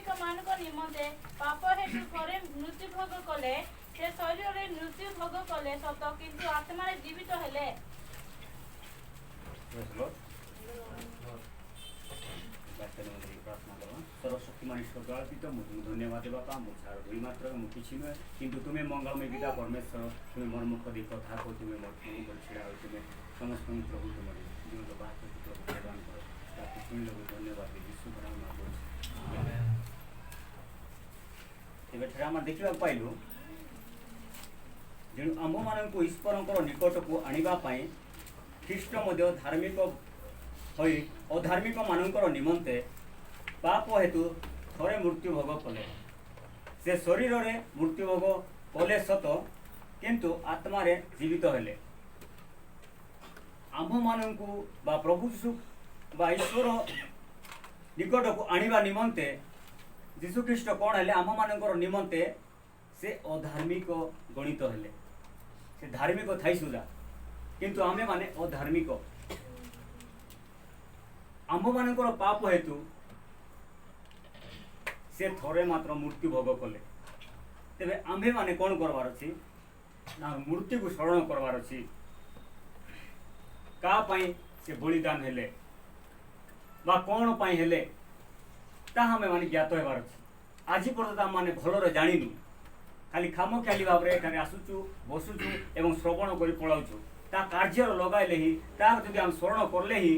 ଅଧାର୍ମିକ ମାନଙ୍କ ନିମନ୍ତେ ପାପ ହେତୁ ଥରେ ମୃତ୍ୟୁ ଭୋଗ କଲେ, ସେ ଶରୀରରେ ମୃତ୍ୟୁ ଭୋଗ କଲେ ସତ, କିନ୍ତୁ ଆତ୍ମାରେ ଜୀବିତ ହେଲେ। प्रार्थना करा सर्वशक्तिमान ईश्वर गणित मुझे धन्यवाद बापा मुझार दुई मात्र मु किसी नुहे किंतु तुम्हें मंगलमय पिता परमेश्वर तुम्हें मोर मुख दी कथा को तुम्हें मोर मुख छिड़ा हो तुम्हें समस्त प्रभु तुम जीवन बात प्रभु प्रदान कर ताकि शुणी लोग धन्यवाद यीशु नाम मांगु तेज आम देखा पाइलु जेणु आम मान ईश्वर निकट को आने ख्रीष्ट धार्मिक होई अधार्मिक मानकर निमंते पाप हेतु थरे मृत्यु भोग कले, से शरीर रे मृत्यु भोग कले सत, किंतु आत्मा रे जीवित हेले। आम मानकु बा प्रभु यीशु बा ईश्वर निकट को आनिबा निमंते यीशु ख्रीष्ट कौन हेले आम मानकर निमंते से अधार्मिक गणित हेले। से धार्मिक थाई सुधा किंतु आमे माने अधार्मिक आम मानकर पाप हेतु से थोड़े मात्र मृत्यु भोग कले। तेरे आम्भे माने कौन करवार अछि ना मृत्यु को स्मरण करवार अछि। का पाई से बलिदान हेले बा कौन पाई हेले ता हमें माने ज्ञात हेबार अछि। आज पर्यंत आम माने भलरे जानिनु, खाली खाम ख्याली भाव रे एठारे आसुचु बसुचु एवं श्रवण करी पळाउचु। ता कार्य लगाइले ही ता जदि हम स्मरण करले ही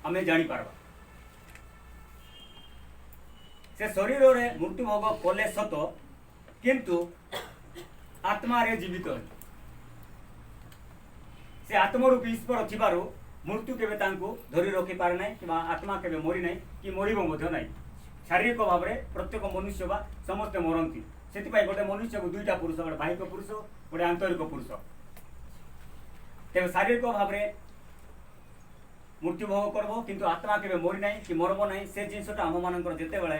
आमे जानी पारबा। से शरीर रे मृत्यु भोग कले सत, किंतु आत्मा रे जीवित है। से आत्मरूपी ईश्वर थिबारु मृत्यु केबे तांको धरि रखि पारे नै कि आत्मा केबे मरि नै कि मरिबो मध्य नै। शारीरिक भाव रे प्रत्येक मनुष्य बा समस्त मरंती। सेति पई गोटे मनुष्य को दुईटा पुरुष, गोटे बाहिक पुरुष गोटे आंतरिक पुरुष। तेबे शारीरिक भाव रे मृत्यु भोग करबो किंतु आत्मा केबे मरि नै कि मरबो नै। से जिनसटा हम मानकर जेते बेले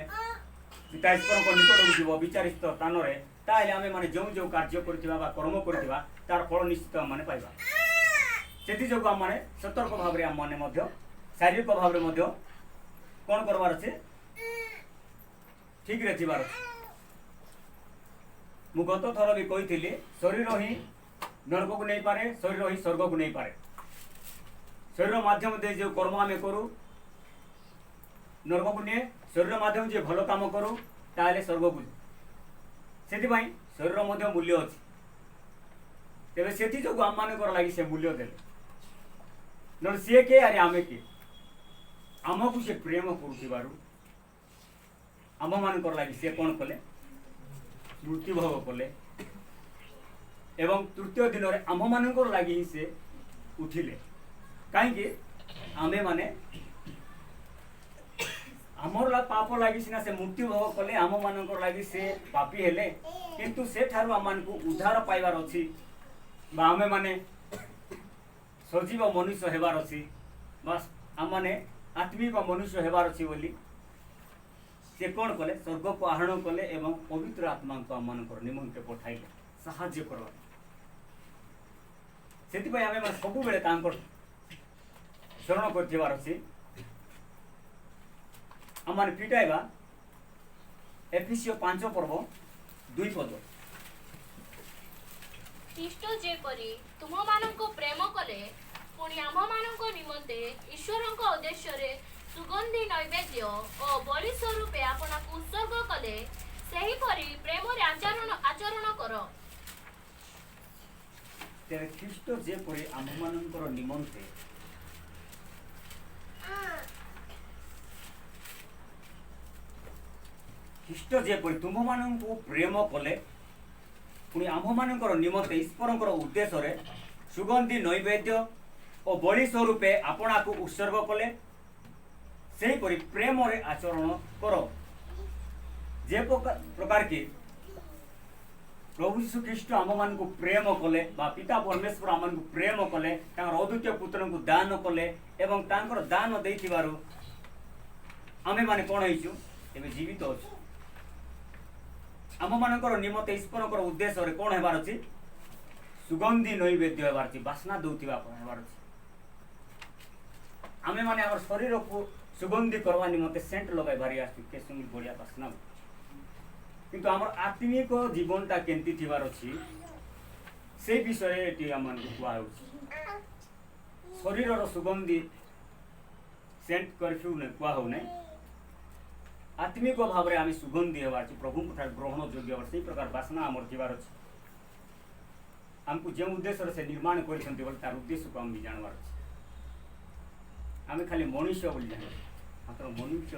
पिता ईश्वर को निकट जीव विचारित स्थान रे ताले आमे माने जो जो कार्य करथिबा बा कर्म करथिबा तार फल निश्चित माने पाइबा। सेति जो हम माने सतर्क भाव रे हम माने मध्य शारीरिक भाव रे मध्य कोन करबार छै ठीक रे थिबार। मु गत थर भी कहिथिली शरीर ही नरक को नहीं पारे, शरीर ही स्वर्ग को नहीं पारे। शरीर माध्यम दे जो कर्म आम करूँ नरक को निए, शरीर माध्यम जो भल कम करूँ ताले स्वर्ग को से शरीर मध्य मूल्य अच्छी। तेरे से जो आम मान लगी से मूल्य देले न सी के अरे आमे के आमको से प्रेम करुथिबारु आम मान लगी से कौन कले मृत्यु भोग कले एवं तृतीय दिन में आम मान लगी से उठिले। कहीं आमे माने आमर पाप लगी सीना से मृत्यु भोग कले आम मान लगी से पापी हेले, किंतु से ठारू आम को उद्धार पाइबार अच्छी बा आमे माने सजीव मनुष्य हेबार अच्छी बस आम माने आत्मिक मनुष्य हेबार अच्छी बोली से कौन कले स्वर्ग को आहरण कले एवं पवित्र आत्मा को आम मान निमंत्रण पठाइले साहाय्य करवा। से आम सब बेले शरण कर अच्छी आम फिटाइबा एफिसियो 5 पर्व 2 पद। ख्रीष्ट जेपरी तुम माननको प्रेम कले पुणी आम माननको निमंते ईश्वरଙ୍କ उद्देश्य सुगंधी नैवेद्य और बलि स्वरूप आपना उत्सर्ग कले सही परी प्रेम रे आचरण कर। तेरे ख्रीष्ट जेपरी आम मानकर निमंते ख्रीष्ट जेपरी तुम माननको प्रेम कले पुणी आम मानकर निमंते ईश्वरଙ୍କର उद्देश्य सुगंधी नैवेद्य और बलि स्वरूपे आपना को उत्सर्ग कले सही परी प्रेम रे आचरण कर। जे प्रकार की प्रभु यीशु ख्रीष्ट आम मान को प्रेम कले बा पिता परमेश्वर आम को प्रेम कले अद्वितीय पुत्र को दान कले एवं तांकर दान देथिबारु आमे माने कोन होइछु एबे जीवित अछि। आम मानकर निमंते ईश्वरकर उद्देश्य कौन हेबार अछि सुगंधी नैवेद्य हेबार अछि बासना दउथिबा हेबार अछि। आमे माने हमर शरीर को सुगंधी करवा निमंते सेंट लगाई भारी आछि के संगी बढ़िया बासना किंतु आम आत्मिक जीवनटा केमती थिबार अछि से विषय एटी आम कहु शरीर सुगंधी सेंट करफ्यू ने कहु ना आत्मिक भाव में आम सुगंधी हबार प्रभु ग्रहण योग्य से प्रकार बासना आमर थीबार अच्छे आमको जो उद्देश्य से निर्माण कर तार उद्देश्य को आम भी जानवर अच्छे आम खाली मनुष्य बोली जान मात्र मनुष्य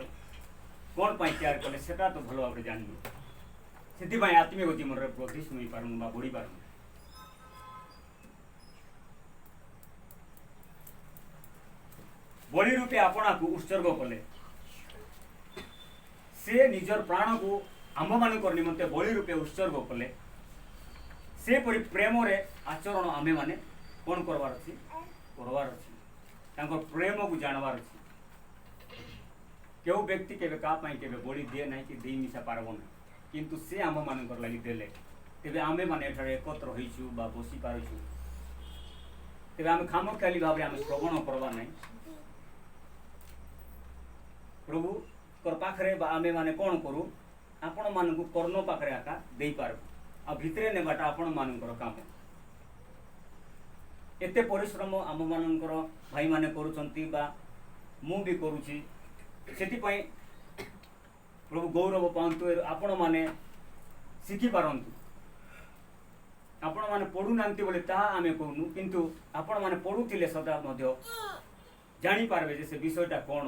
कौन पाई तैयार कले सेटा तो भल भाव जानू से आत्मिक जीवन में प्रदिष्ट हो पारूँ बढ़ी पारूँ बलि रूपे आपना को उत्सर्ग कले से निजर प्राण को आम मान निमंते बलि रूपे उत्सर्ग कले से परि प्रेम रे आचरण आमे माने कौन करवार अच्छी प्रेम को जानवार अच्छी केउ व्यक्ति केवे का पाई केवे बलि दिए ना कि दे मिसा पारब ना किंतु से आम मान लगी देले तेबे आमे माने एठारे एकत्र होइछु बा बसी पारुछु तेबे आमे खामख्याली भाव आमे श्रवण करवा नहीं प्रभु कर पाखरे बा आमे माने कौन करू आपण मानकु कर्ण पाखरे आका देई पारबु आ भितरे नेबाटा आपण मानकर काम एते परिश्रम आम मानकर भाई माने करूचंती बा मु भी करूची सेति पई प्रभु गौरव पांतु आपण माने शिखी पारंतु आपण माने पढु नांती बोले ता आमे कहनु किंतु आपण माने पढुथिले सदा मध्य जानि पारबे जे से विषयटा कोन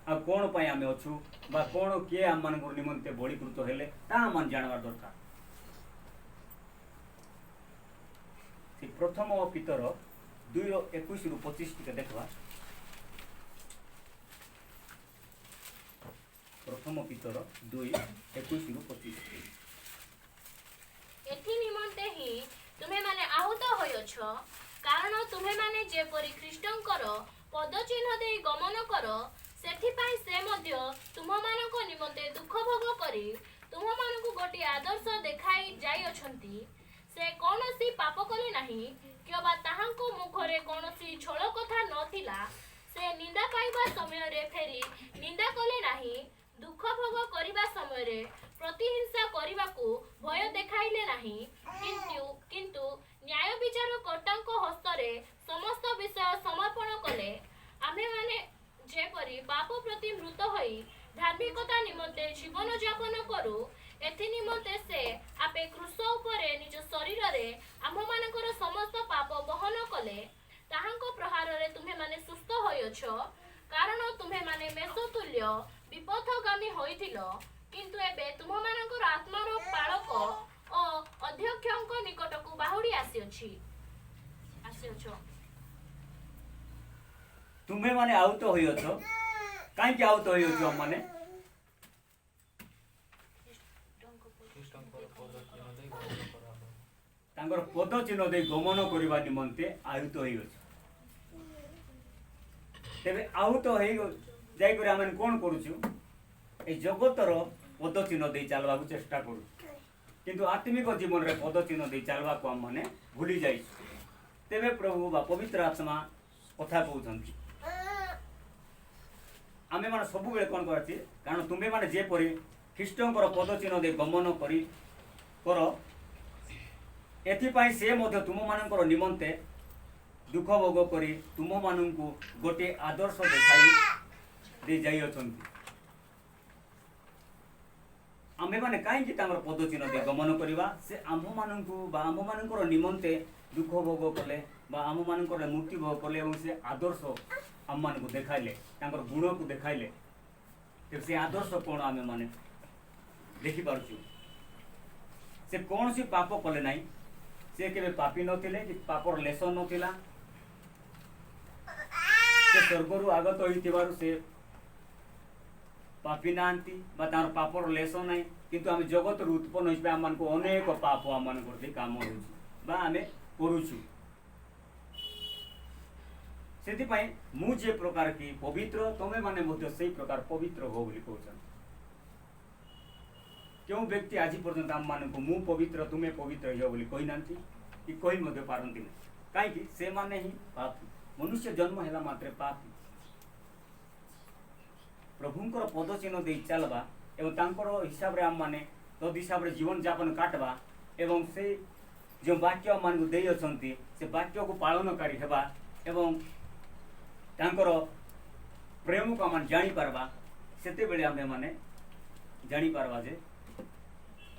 आ कौन पाई आमे अच्छु बा कौन किए आम मान निमंते बलिकृत हेले ता आम जानवार दरकार प्रथम पितर 2:21-25 टिके देखवा प्रथम पितर 2:21-25 एथि निमंते ही तुम्हें माने आहूत होयछ कारण तुम्हें माने जेपरि ख्रीष्टंकर पदचिन्ह दे गमन कर सेथिपाई से मध्य तुममानक निमंते दुख भोग करी तुममानक गोटे आदर्श देखाई जाई अछंती से कोनोसी पाप कले नाही केबा ताहांको मुखरे कोनोसी छळ कथा नथिला से निंदा पाइबा समय रे फेरी निंदा कले नाही दुख भोग करिबा समय रे प्रतिहिंसा करिबाकू भय देखाइले नाही किंतु न्याय विचार कर्तांको हस्तरे समस्त विषय समर्पण कले आमे माने जेपरि पाप प्रति मृत होई धार्मिकता निमंते जीवन यापन करू एथि निमंते से आपे क्रूस उपरे निज शरीर रे आम मानकर समस्त पाप बहन कले ताहांको प्रहार रे तुम्हे माने सुस्थ होयछ कारण तुम्हे माने मेषतुल्य विपथगामी होइथिलो किंतु एबे तुम मानकर आत्मार पालक ओ अध्यक्षक निकटकू बाहुडी आसीअछि तुम्हें माने आउत होइछ काई के आउत होइछ माने तांगर पद चिन्ह दे गमन करबा निमंते आयुत होइछ तेबे आउत होई जाई करे आमे कोन करूछु ए जगतर पद चिन्ह दे चलबा को चेष्टा करू किंतु आत्मिक जीवन रे पद चिन्ह दे चलबा को हम माने भूली जाई तेबे प्रभु बा पवित्र आत्मा कथा कहउछंती आमे माने सब बेले कोन करती कारण तुम्हे माने जे परि ख्रीष्टंकर पद चिन्ह दे गमन करी कर एथिपाई से मध्य तुम मानकर निमंते दुख भोग करी तुम मानू गोटे आदर्श देखाई दे जाई अछंती आमे माने काई कि तांगर पद चिन्ह दे गमन करिवा से आम मानू बा आम मानकर निमंते दुख भोग कले बा आम मानकर मुक्ति भोग कले और से आदर्श आम मान को देखाइले तांगर गुण को देखाइले तो से आदर्श कोन आमे माने देखि पारछु से कौन सी पाप कले नाही से केबे पापी नथिले कि पापर लेस नथिला से स्वर्गरु आगत होइतिबारु से पापी नांती बा तार पापर लेस नाही किंतु आमे जगत रु उत्पन्न होइबे आम मान को अनेक पाप आम मान करते काम होउछि बा आमे करूछु सेति पई मु जे प्रकार की पवित्र तमे माने मध्य सेही प्रकार पवित्र हो बोली कहउछन क्यों व्यक्ति आज पर्यंत आम मान को मु पवित्र तुम्हें पवित्र हो बोली कही नांती कि कही मध्य पारंती नहीं कहीं से माने ही पापी मनुष्य जन्म हैला मात्रे पापी प्रभुंकर पद चिन्ह दे चलबा एवं तांकर हिसाब रे आम माने तद हिसाब से जीवन यापन काटवा एवं से जो वाक्य मान दे अछंती से वाक्य को पालनकारी हेबा एवं तांकर प्रेम को आम जानी पारबा सेते बेले आमे माने जानी पारबा जे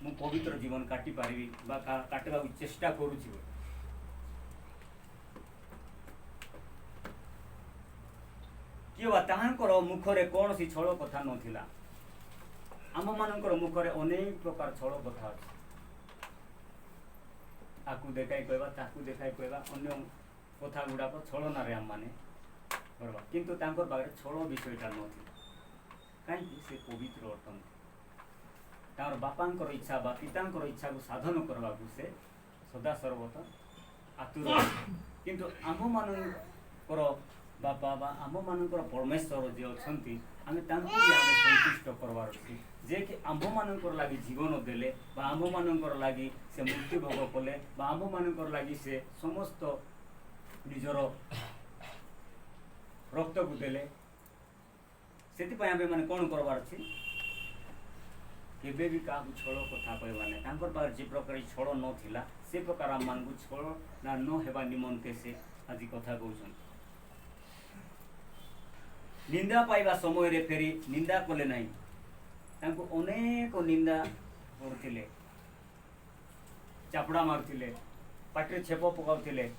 मु पवित्र जीवन काटी पारिबी बा काटबा चेष्टा करूची। किवा ताहांकर मुखरे कौन सी छल कथा नथिला आम मानकर मुखरे अनेक प्रकार छल कथा अछि आकु देखाई कहबा ताकु देखाई कहबा अन्य कथा गुडाक छलना रे आम माने करबा किंतु तांकर बारे छल विषयटा नथिला काई से पवित्र अटन तार बापांकर इच्छा बा पितांकर इच्छा को साधन करबा से सदा सर्वदा आतुर किंतु आम मानकर बापा बा आम मानकर परमेश्वर जे अछंती आमे तांको भी आमे संतुष्ट करबार अछि जे कि आम मानकर लागि जीवन देले बा आम मानकर लागि से मृत्यु भोग कले बा आम मानकर लागि से समस्त निजर रक्त को देले सेति पय आमे माने कोन करबार अछि केबे भी का छल कथा कहबा नै तांकर पार जे प्रकार छल न थिला से प्रकार आम मान छल ना न हेबा निमंते से आज कथा कहउछन। निंदा पाइबा समय रे फेरी निंदा कले नहीं तांको अनेक निंदा करथिले चापड़ा मारथिले पाटे छेप पकाउथिले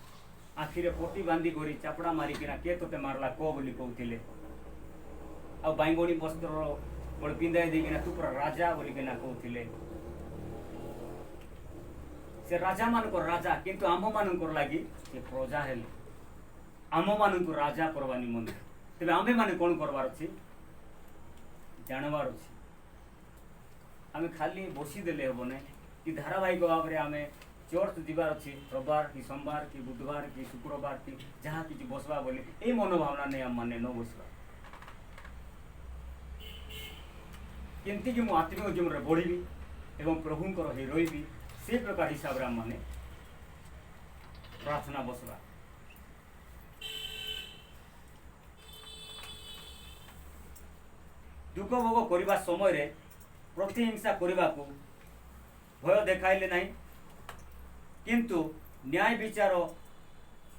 आखिरे पोटी बांधी करी चापड़ा मारी किना के तोते मारला को बोली कहथिले आ बांगोणी वस्त्र बड़ पिंदाई देकिना तू पूरा राजा बोली किना कहथिले से राजा मान को राजा किंतु आम मान को लागी से प्रजा हेले आम मान को राजा करवा निमंते तेरे आमे माने कौन करवार अछि जानवार अछि आमे खाली बसी देले हेबो नै कि धारावाहिक भाव रे आमे चर्च दिबार अछि रविवार कि सोमवार कि बुधवार कि शुक्रवार कि जहाँ कि बसवा बोले ए मनोभावना नै हम माने न बसवा केंति कि मु आत्मिक जीवन रे बढ़िबी एवं प्रभुंकर हे रहिबी से प्रकार हिसाब रे हम माने प्रार्थना बसवा दुख भोग करने समय प्रतिहिंसा करने को भय देखाइले नहीं किंतु न्याय विचार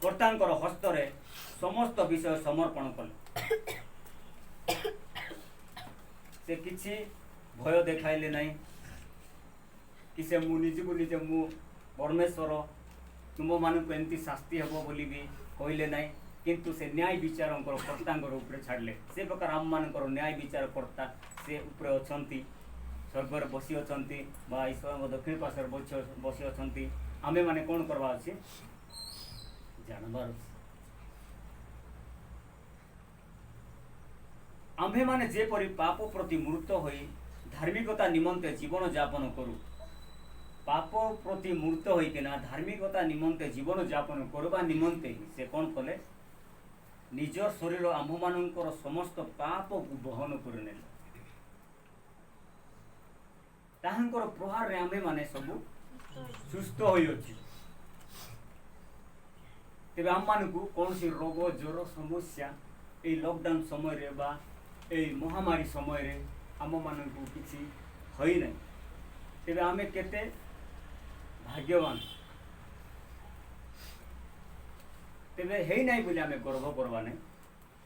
कर्तांकर हस्तरे समस्त विषय समर्पण कले से किछि भय देखाइले नहीं कि से मु निज को निजे मु परमेश्वर तुम मान को एमती शास्ति हेबो बोली भी कहले नहीं किंतु से न्याय विचार कर्तांकर ऊपर छाड़ले से प्रकार आम मानकर न्याय विचार कर्ता से ऊपर अछंती स्वर्ग बसी अछंती बा ईश्वर दक्षिण पार्श्व बसी अछंती आमे माने कोन करबा अछि जानबार अछि आम्भे माने जे परि पाप प्रति मूर्त होई धार्मिकता निमंते जीवन यापन करू पाप प्रति मूर्त होई केना धार्मिकता निमंते जीवन यापन करबा निमंते से कोन कले निजर शरीर आम मानकर समस्त पाप को बहन करने ताहांकर प्रहार रे आमे माने सब सुस्थ होई अछि तेबे आम मानकु कौन सी रोग ज्वर समस्या ए लॉकडाउन समय रे बा ए महामारी समय रे आम मानकु किछि होई नै तेबे आमे केते भाग्यवान तेबे हेई नाही बोली आमे गर्व करबा नै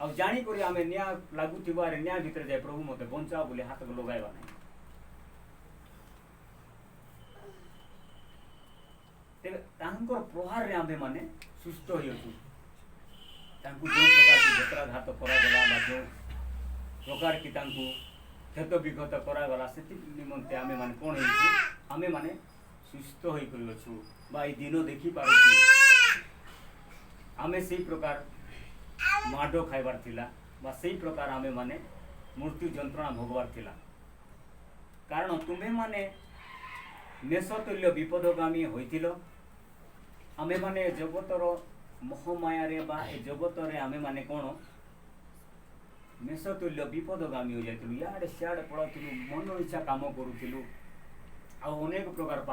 आ जानी करी आमे न्याय लागू थिबा रे न्याय भीतर जाय प्रभु मते बंचा बोली हाथ को लगाइबा नै तेबे तांकर प्रहार रे आमे माने सुस्थ होई अछि तांकु जो प्रकार की जत्राघात करा गला बा जो प्रकार की तांकु क्षत विगत करा गला सेति निमंते आमे माने कोन हेछि आमे माने सुस्थ होई करि अछु बा ई दिनो देखि पारछु आमे सेही प्रकार माडो खाइबार थिला बा सेही प्रकार आमे माने मृत्यु जंत्रणा भोगवार थिला कारण तुम्हें माने नेशतुल्य विपदगामी होइथिलो आमे माने जगतर मोहमाया रे बा ए जगत रे आमे माने कोन नेशतुल्य विपदगामी हो जाइथिलु याडे सियाडे पळथिलु मन इच्छा काम करूथिलु आ अनेक प्रकार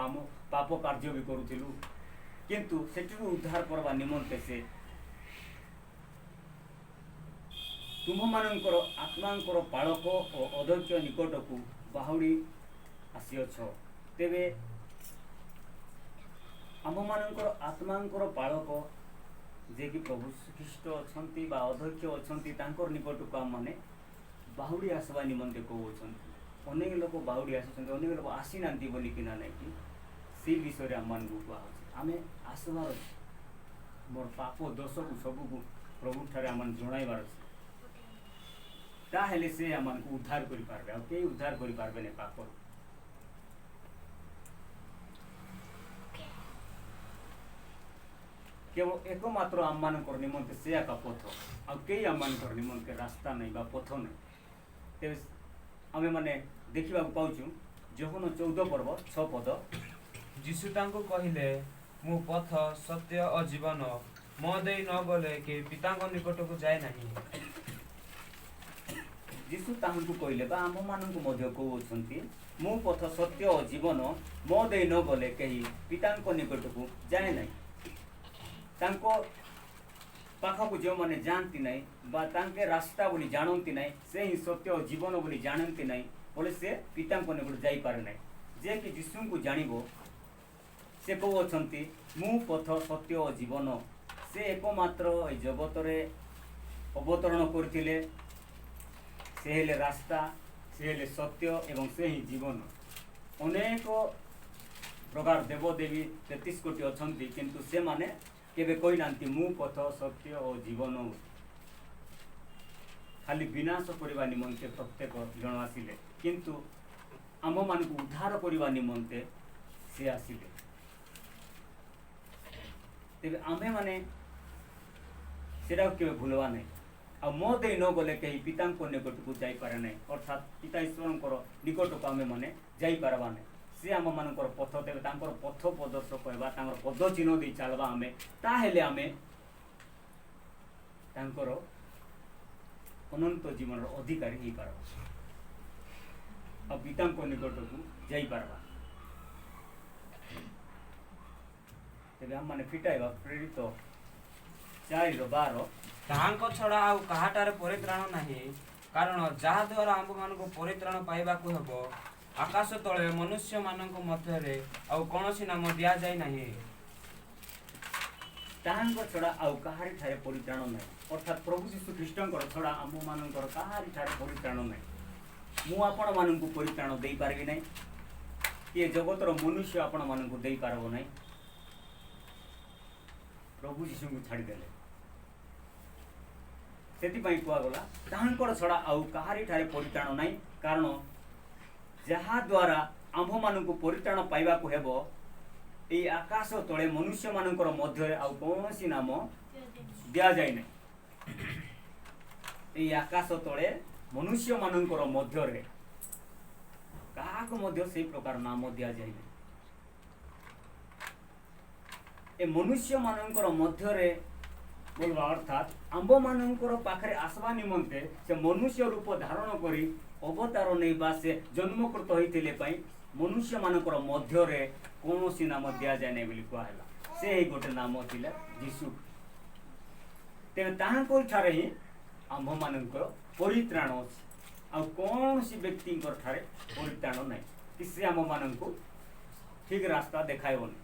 पाप कार्य भी करूथिलु किंतु सेठु उद्धार करबा निमंते से तुम मानकर आत्मांकर पालक और अध्यक्ष निकट को बाहुड़ी आसी अछ तेबे आम मानकर आत्मांकर पालक जे कि प्रभु ख्रीष्ट अछंती बा अध्यक्ष अछंती तांकर निकट को आम माने बाहुड़ी आसवा निमंते कहउछंती। अनेक लोक बाहुड़ी आसुछंती, अनेक लोक आसी नांती बोली किना नै कि से विषय रे आम मान को कहउछ। आमे आसवार मोर पाप दोष को सब को प्रभु ठारे आम जणाइबार अछि। ताहेले से आम को उद्धार करि पारबे, आ के उद्धार करि पारबे ने पाप। केवल एकमात्र आम मानकर निमंते से एका पथ, आ कई आम मानकर निमंते रास्ता नहीं बा पथ नहीं। तेज आमे माने देखिबा पाउछु जोहन 14 पर्व 6 पद। यीशु तांको कहिले, मु पथ सत्य और जीवन, मो देई न गले के पिताଙ୍କ निकटକୁ जाय नाही। यीशु तांको कहिले बा आम माननको मध्य कहउछंती, मु पथ सत्य और जीवन, मो देई न गले केही पिताଙ୍କ निकटକୁ जाय नाही। तांको पाखकु जो माने जानती नहीं बा तांके रास्ता बोली जानती नहीं, से ही सत्य और जीवन बोली जानती नहीं बोले से पिता को निकट जाई पारे नहीं। जे कि यीशु को जानिबो से कहउछंती, मु पथ सत्य और जीवन। से एकमात्र ए जगत रे अवतरण करथिले, से हेले रास्ता, से हेले सत्य एवं से ही जीवन। अनेक प्रकार देवदेवी 33 कोटी अछंती, किंतु से माने केबे कोई नांती मु पथ सत्य और जीवन। खाली विनाश करबा निमंते प्रत्येक जन आसिले, किंतु आम मान को उद्धार करबा निमंते से आसिले। तेबे आमे माने सेटा केबे भूलवा नहीं। आ मो देई न गले कहीं पिता को निकट को जाई पारे नहीं, अर्थात पिता ईश्वर निकट को आमे माने जाई पारबा नहीं। से आम मानकर पथ देवे, तांकर पथ प्रदर्शक हेबा, तांकर पद चिन्ह दे चलबा आमे, ताहेले आमे तांकर अनंत जीवन अधिकारी ही पारबा, आ पिता को निकट को जाई पारबा। तेबे हम माने फिटाइबा प्रेरित 4:12 ତାହାଙ୍କ ଛଡ଼ା ଆଉ କାହାଟାରେ ପରିତ୍ରାଣ ନାହିଁ, କାରଣ ଯାହା ଦ୍ୱାରା ଆମ୍ଭମାନଙ୍କୁ ପରିତ୍ରାଣ ପାଇବାକୁ ହେବ ଆକାଶ ତଳେ ମନୁଷ୍ୟମାନଙ୍କ ମଧ୍ୟରେ ଆଉ କୌଣସି ନାମ ଦିଆଯାଇ ନାହିଁ। ताहांक छड़ा आउ काहारी ठारे परित्राण नहीं, अर्थात प्रभु यीशु ख्रीष्टंकर छड़ा आम मानकर काहारी ठारे परित्राण नहीं। मु आपण माननकु परित्राण देई पारबी नहीं, ये जगतर मनुष्य आपण माननकु देई पारबो नहीं। प्रभु यीशु को छाड़ी देले, सेति पई कुआ गला ताहांकर छड़ा आउ काहारी ठारे परित्राण नहीं, कारण जहा द्वारा आम माननकु परित्राण पाइबा को हेबो ए आकाश तले मनुष्य मानकर मध्य आउ कौनसी नाम दिया जाय नहीं। ए आकाश तले मनुष्य मानकर मध्य रे काहाको मध्य से प्रकार नाम दिया जाय नहीं। ए मनुष्य मानकर मध्य रे बोलवा अर्थात आंब मानकर पाखरे आसवा निमंते से मनुष्य रूप धारण करी अवतार नहीं बा से जन्मकृत होइतिले पई मनुष्य मानकर मध्य रे कौनसी नाम दिया जाए नहीं बोली कहला। से ही गोटे नाम थिला यीशु। तेरे ताहांको ठारे ही आंभ मानकर परित्राण अछि, आ कौनसी व्यक्ति ठारे परित्राण नहीं कि से आम माननको ठीक रास्ता देखाइबनी।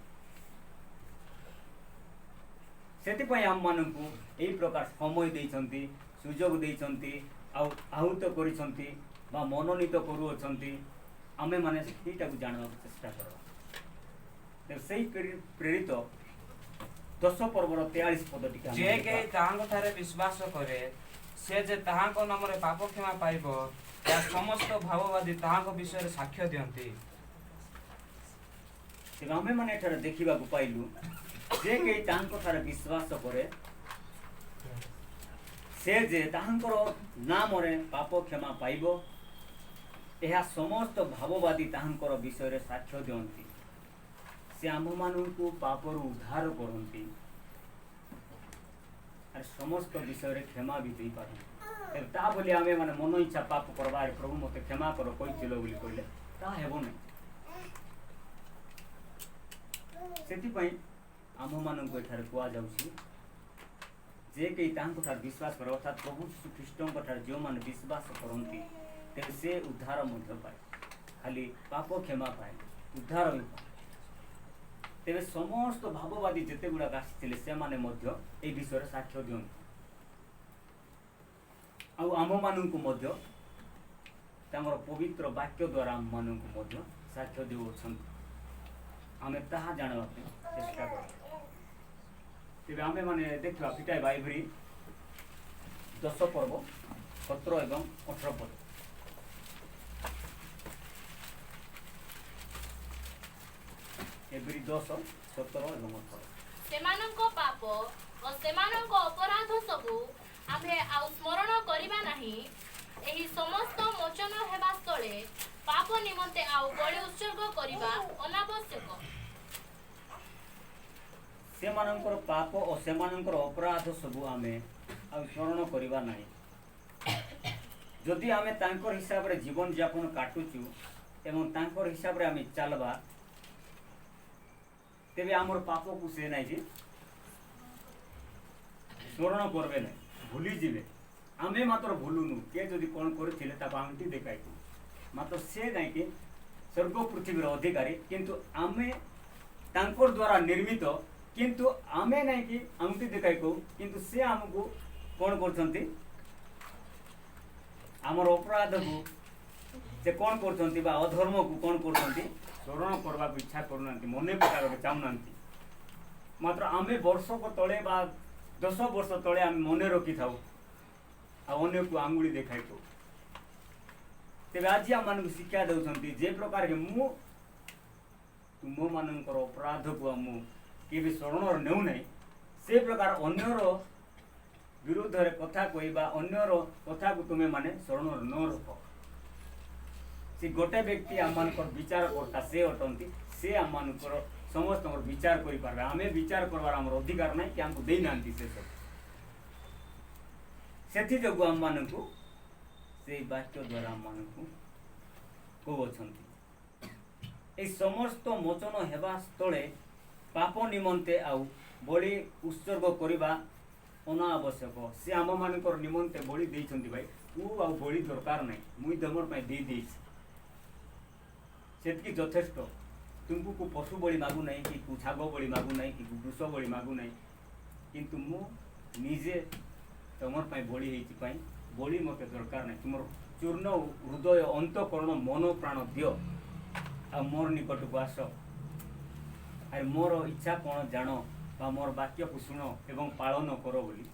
सेति पई आम माननको एई प्रकार समय देइछंती, सुयोग देइछंती, आहूत करिछंती बा मनोनीत करूछंती। आमे माने एटा को जानबा चेष्टा करबा। सेई प्रेरित 10 पर्वर 43 पद टिका जे के ताहांक ठारे विश्वास करे से जे ताहांक नामरे पाप क्षमा पाइबो, या समस्त भाववादी ताहांक विषय साक्ष्य दियंती। तेबे आमे माने एठारे देखिबा को पाइलु जे के ताहांक ठारे विश्वास करे से जे ताहांकर नामरे पाप क्षमा पाइबो, यह समस्त भाववादी ताहांकर विषय साक्ष्य दियंती। से आम मानू पापर उद्धार करती, समस्त विषय क्षमा भी दे पारती। ता बोली आमे माने मन इच्छा पाप करवा प्रभु मते क्षमा कर कहिथिलो बोली कहले ता हेबो नै। सेति पई आम माननको एठारे कुआ जाउछि जे के तांको ठार विश्वास कर, अर्थात प्रभु यीशु ख्रीष्टଙ୍କ ठार जो माने विश्वास करंती ते से उद्धार मध्य पाए, खाली पाप क्षमा पाए। ଉଦ୍ଧାର ବି କଲେ। ତେବେ ସମସ୍ତ ଭାବବାଦୀ ଯେତେ ଗୁଡ଼ାକ ଆସିଥିଲେ ସେମାନେ ମଧ୍ୟ এই ବିଷୟରେ ସାକ୍ଷ୍ୟ ଦିଅନ୍ତି। ଆଉ ଆମମାନଙ୍କୁ ମଧ୍ୟ ତାଙ୍କର ପବିତ୍ର ବାକ୍ୟ ଦ୍ୱାରା ଆମମାନଙ୍କୁ ମଧ୍ୟ ସାକ୍ଷ୍ୟ ଦେଉଅଛନ୍ତି। ଆମେ ତାହା ଜାଣିବା ପାଇଁ ଚେଷ୍ଟା କରିବା। ତେବେ ଆମେମାନେ ଦେଖିବା ଫିଟାଇ ବାଇବେରୀ 10 ପର୍ବ 17 ଏବଂ 18 ପଦ। ଏବ୍ରୀ 10 17 ଏବଂ 18। ସେମାନଙ୍କ ପାପ ଓ ସେମାନଙ୍କ ଅପରାଧ ସବୁ ଆମେ ଆଉ ସ୍ମରଣ କରିବା ନାହିଁ। ଏହି ସମସ୍ତ ମୋଚନ ହେବା ସ୍ଥଳେ ପାପ ନିମନ୍ତେ ଆଉ ବଳି ଉତ୍ସର୍ଗ କରିବା ଅନାବଶ୍ୟକ। ସେମାନଙ୍କର ପାପ ଓ ସେମାନଙ୍କର ଅପରାଧ ସବୁ ଆମେ ଆଉ ସ୍ମରଣ କରିବା ନାହିଁ। ଯଦି ଆମେ ତାଙ୍କର ହିସାବରେ ଜୀବନ ଯାପନ କାଟୁଛୁ ଏବଂ ତାଙ୍କର ହିସାବରେ ଆମେ ଚାଲବା, ତେବେ ଆମର ପାପକୁ ସେ ନାହିଁ ଯେ ସ୍ମରଣ କରିବେ ନାହିଁ, ଭୁଲିଯିବେ। ଆମେ ମାତ୍ର ଭୁଲୁନୁ। କିଏ ଯଦି କ'ଣ କରିଥିଲେ ତାକୁ ଆଙ୍ଗୁଠି ଦେଖାଇବୁ। ମାତ୍ର ସେ ନାଇଁକି ସ୍ୱର୍ଗ ପୃଥିବୀର ଅଧିକାରୀ, କିନ୍ତୁ ଆମେ ତାଙ୍କର ଦ୍ୱାରା ନିର୍ମିତ। କିନ୍ତୁ ଆମେ ନାଇଁକି ଆଙ୍ଗୁଠି ଦେଖାଇ କହୁ, କିନ୍ତୁ ସେ ଆମକୁ କ'ଣ କରୁଛନ୍ତି? ଆମର ଅପରାଧକୁ ସେ କ'ଣ କରୁଛନ୍ତି ବା ଅଧର୍ମକୁ କ'ଣ କରୁଛନ୍ତି? ସ୍ମରଣ କରିବାକୁ ଇଚ୍ଛା କରୁନାହାନ୍ତି, ମନେ ପକାଇବାକୁ ଚାହୁଁନାହାନ୍ତି। ମାତ୍ର ଆମେ ବର୍ଷକ ତଳେ ବା 10 ବର୍ଷ ତଳେ ଆମେ ମନେ ରଖିଥାଉ ଆଉ ଅନ୍ୟକୁ ଆଙ୍ଗୁଳି ଦେଖାଇଥାଉ। ତେବେ ଆଜି ଆମମାନଙ୍କୁ ଶିକ୍ଷା ଦେଉଛନ୍ତି ଯେ ପ୍ରକାର କି ମୁଁ ତୁମମାନଙ୍କର ଅପରାଧକୁ ମୁଁ କେବେ ସ୍ମରଣରେ ନେଉନାହିଁ, ସେ ପ୍ରକାର ଅନ୍ୟର ବିରୁଦ୍ଧରେ କଥା କହିବା, ଅନ୍ୟର କଥାକୁ ତୁମେ ମାନେ ସ୍ମରଣରେ ନ ରଖ। ସେ ଗୋଟେ ବ୍ୟକ୍ତି ଆମମାନଙ୍କର ବିଚାରକର୍ତ୍ତା ସେ ଅଟନ୍ତି। ସେ ଆମମାନଙ୍କର ସମସ୍ତଙ୍କର ବିଚାର କରିପାରିବେ। ଆମେ ବିଚାର କରିବାର ଆମର ଅଧିକାର ନାହିଁ କି ଆମକୁ ଦେଇନାହାନ୍ତି ସେ ସବୁ। ସେଥିଯୋଗୁଁ ଆମମାନଙ୍କୁ ସେଇ ବାକ୍ୟ ଦ୍ୱାରା ଆମମାନଙ୍କୁ କହୁଅଛନ୍ତି ଏହି ସମସ୍ତ ମୋଚନ ହେବା ସ୍ଥଳେ ପାପ ନିମନ୍ତେ ଆଉ ବଳି ଉତ୍ସର୍ଗ କରିବା ଅନାବଶ୍ୟକ। ସେ ଆମମାନଙ୍କର ନିମନ୍ତେ ବଳି ଦେଇଛନ୍ତି। ଭାଇ ତୁ ଆଉ ବଳି ଦରକାର ନାହିଁ, ମୁଇଁ ତମର ପାଇଁ ଦେଇଦେଇଛି, ସେତିକି ଯଥେଷ୍ଟ। ତୁମକୁ ପଶୁ ବଳି ମାଗୁ ନାହିଁ କି ଶାଗ ବଳି ମାଗୁ ନାହିଁ କି ବୃଷ ବଳି ମାଗୁ ନାହିଁ, କିନ୍ତୁ ମୁଁ ନିଜେ ତମର ପାଇଁ ବଳି ହେଇଛି ପାଇଁ ବଳି ମୋତେ ଦରକାର ନାହିଁ। ତୁମର ଚୂର୍ଣ୍ଣ ହୃଦୟ ଅନ୍ତଃକରଣ ମନ ପ୍ରାଣ ଦିଅ ଆଉ ମୋର ନିକଟକୁ ଆସ। ଆରେ ମୋର ଇଚ୍ଛା କ'ଣ ଜାଣ ବା ମୋର ବାକ୍ୟକୁ ଶୁଣ ଏବଂ ପାଳନ କର ବୋଲି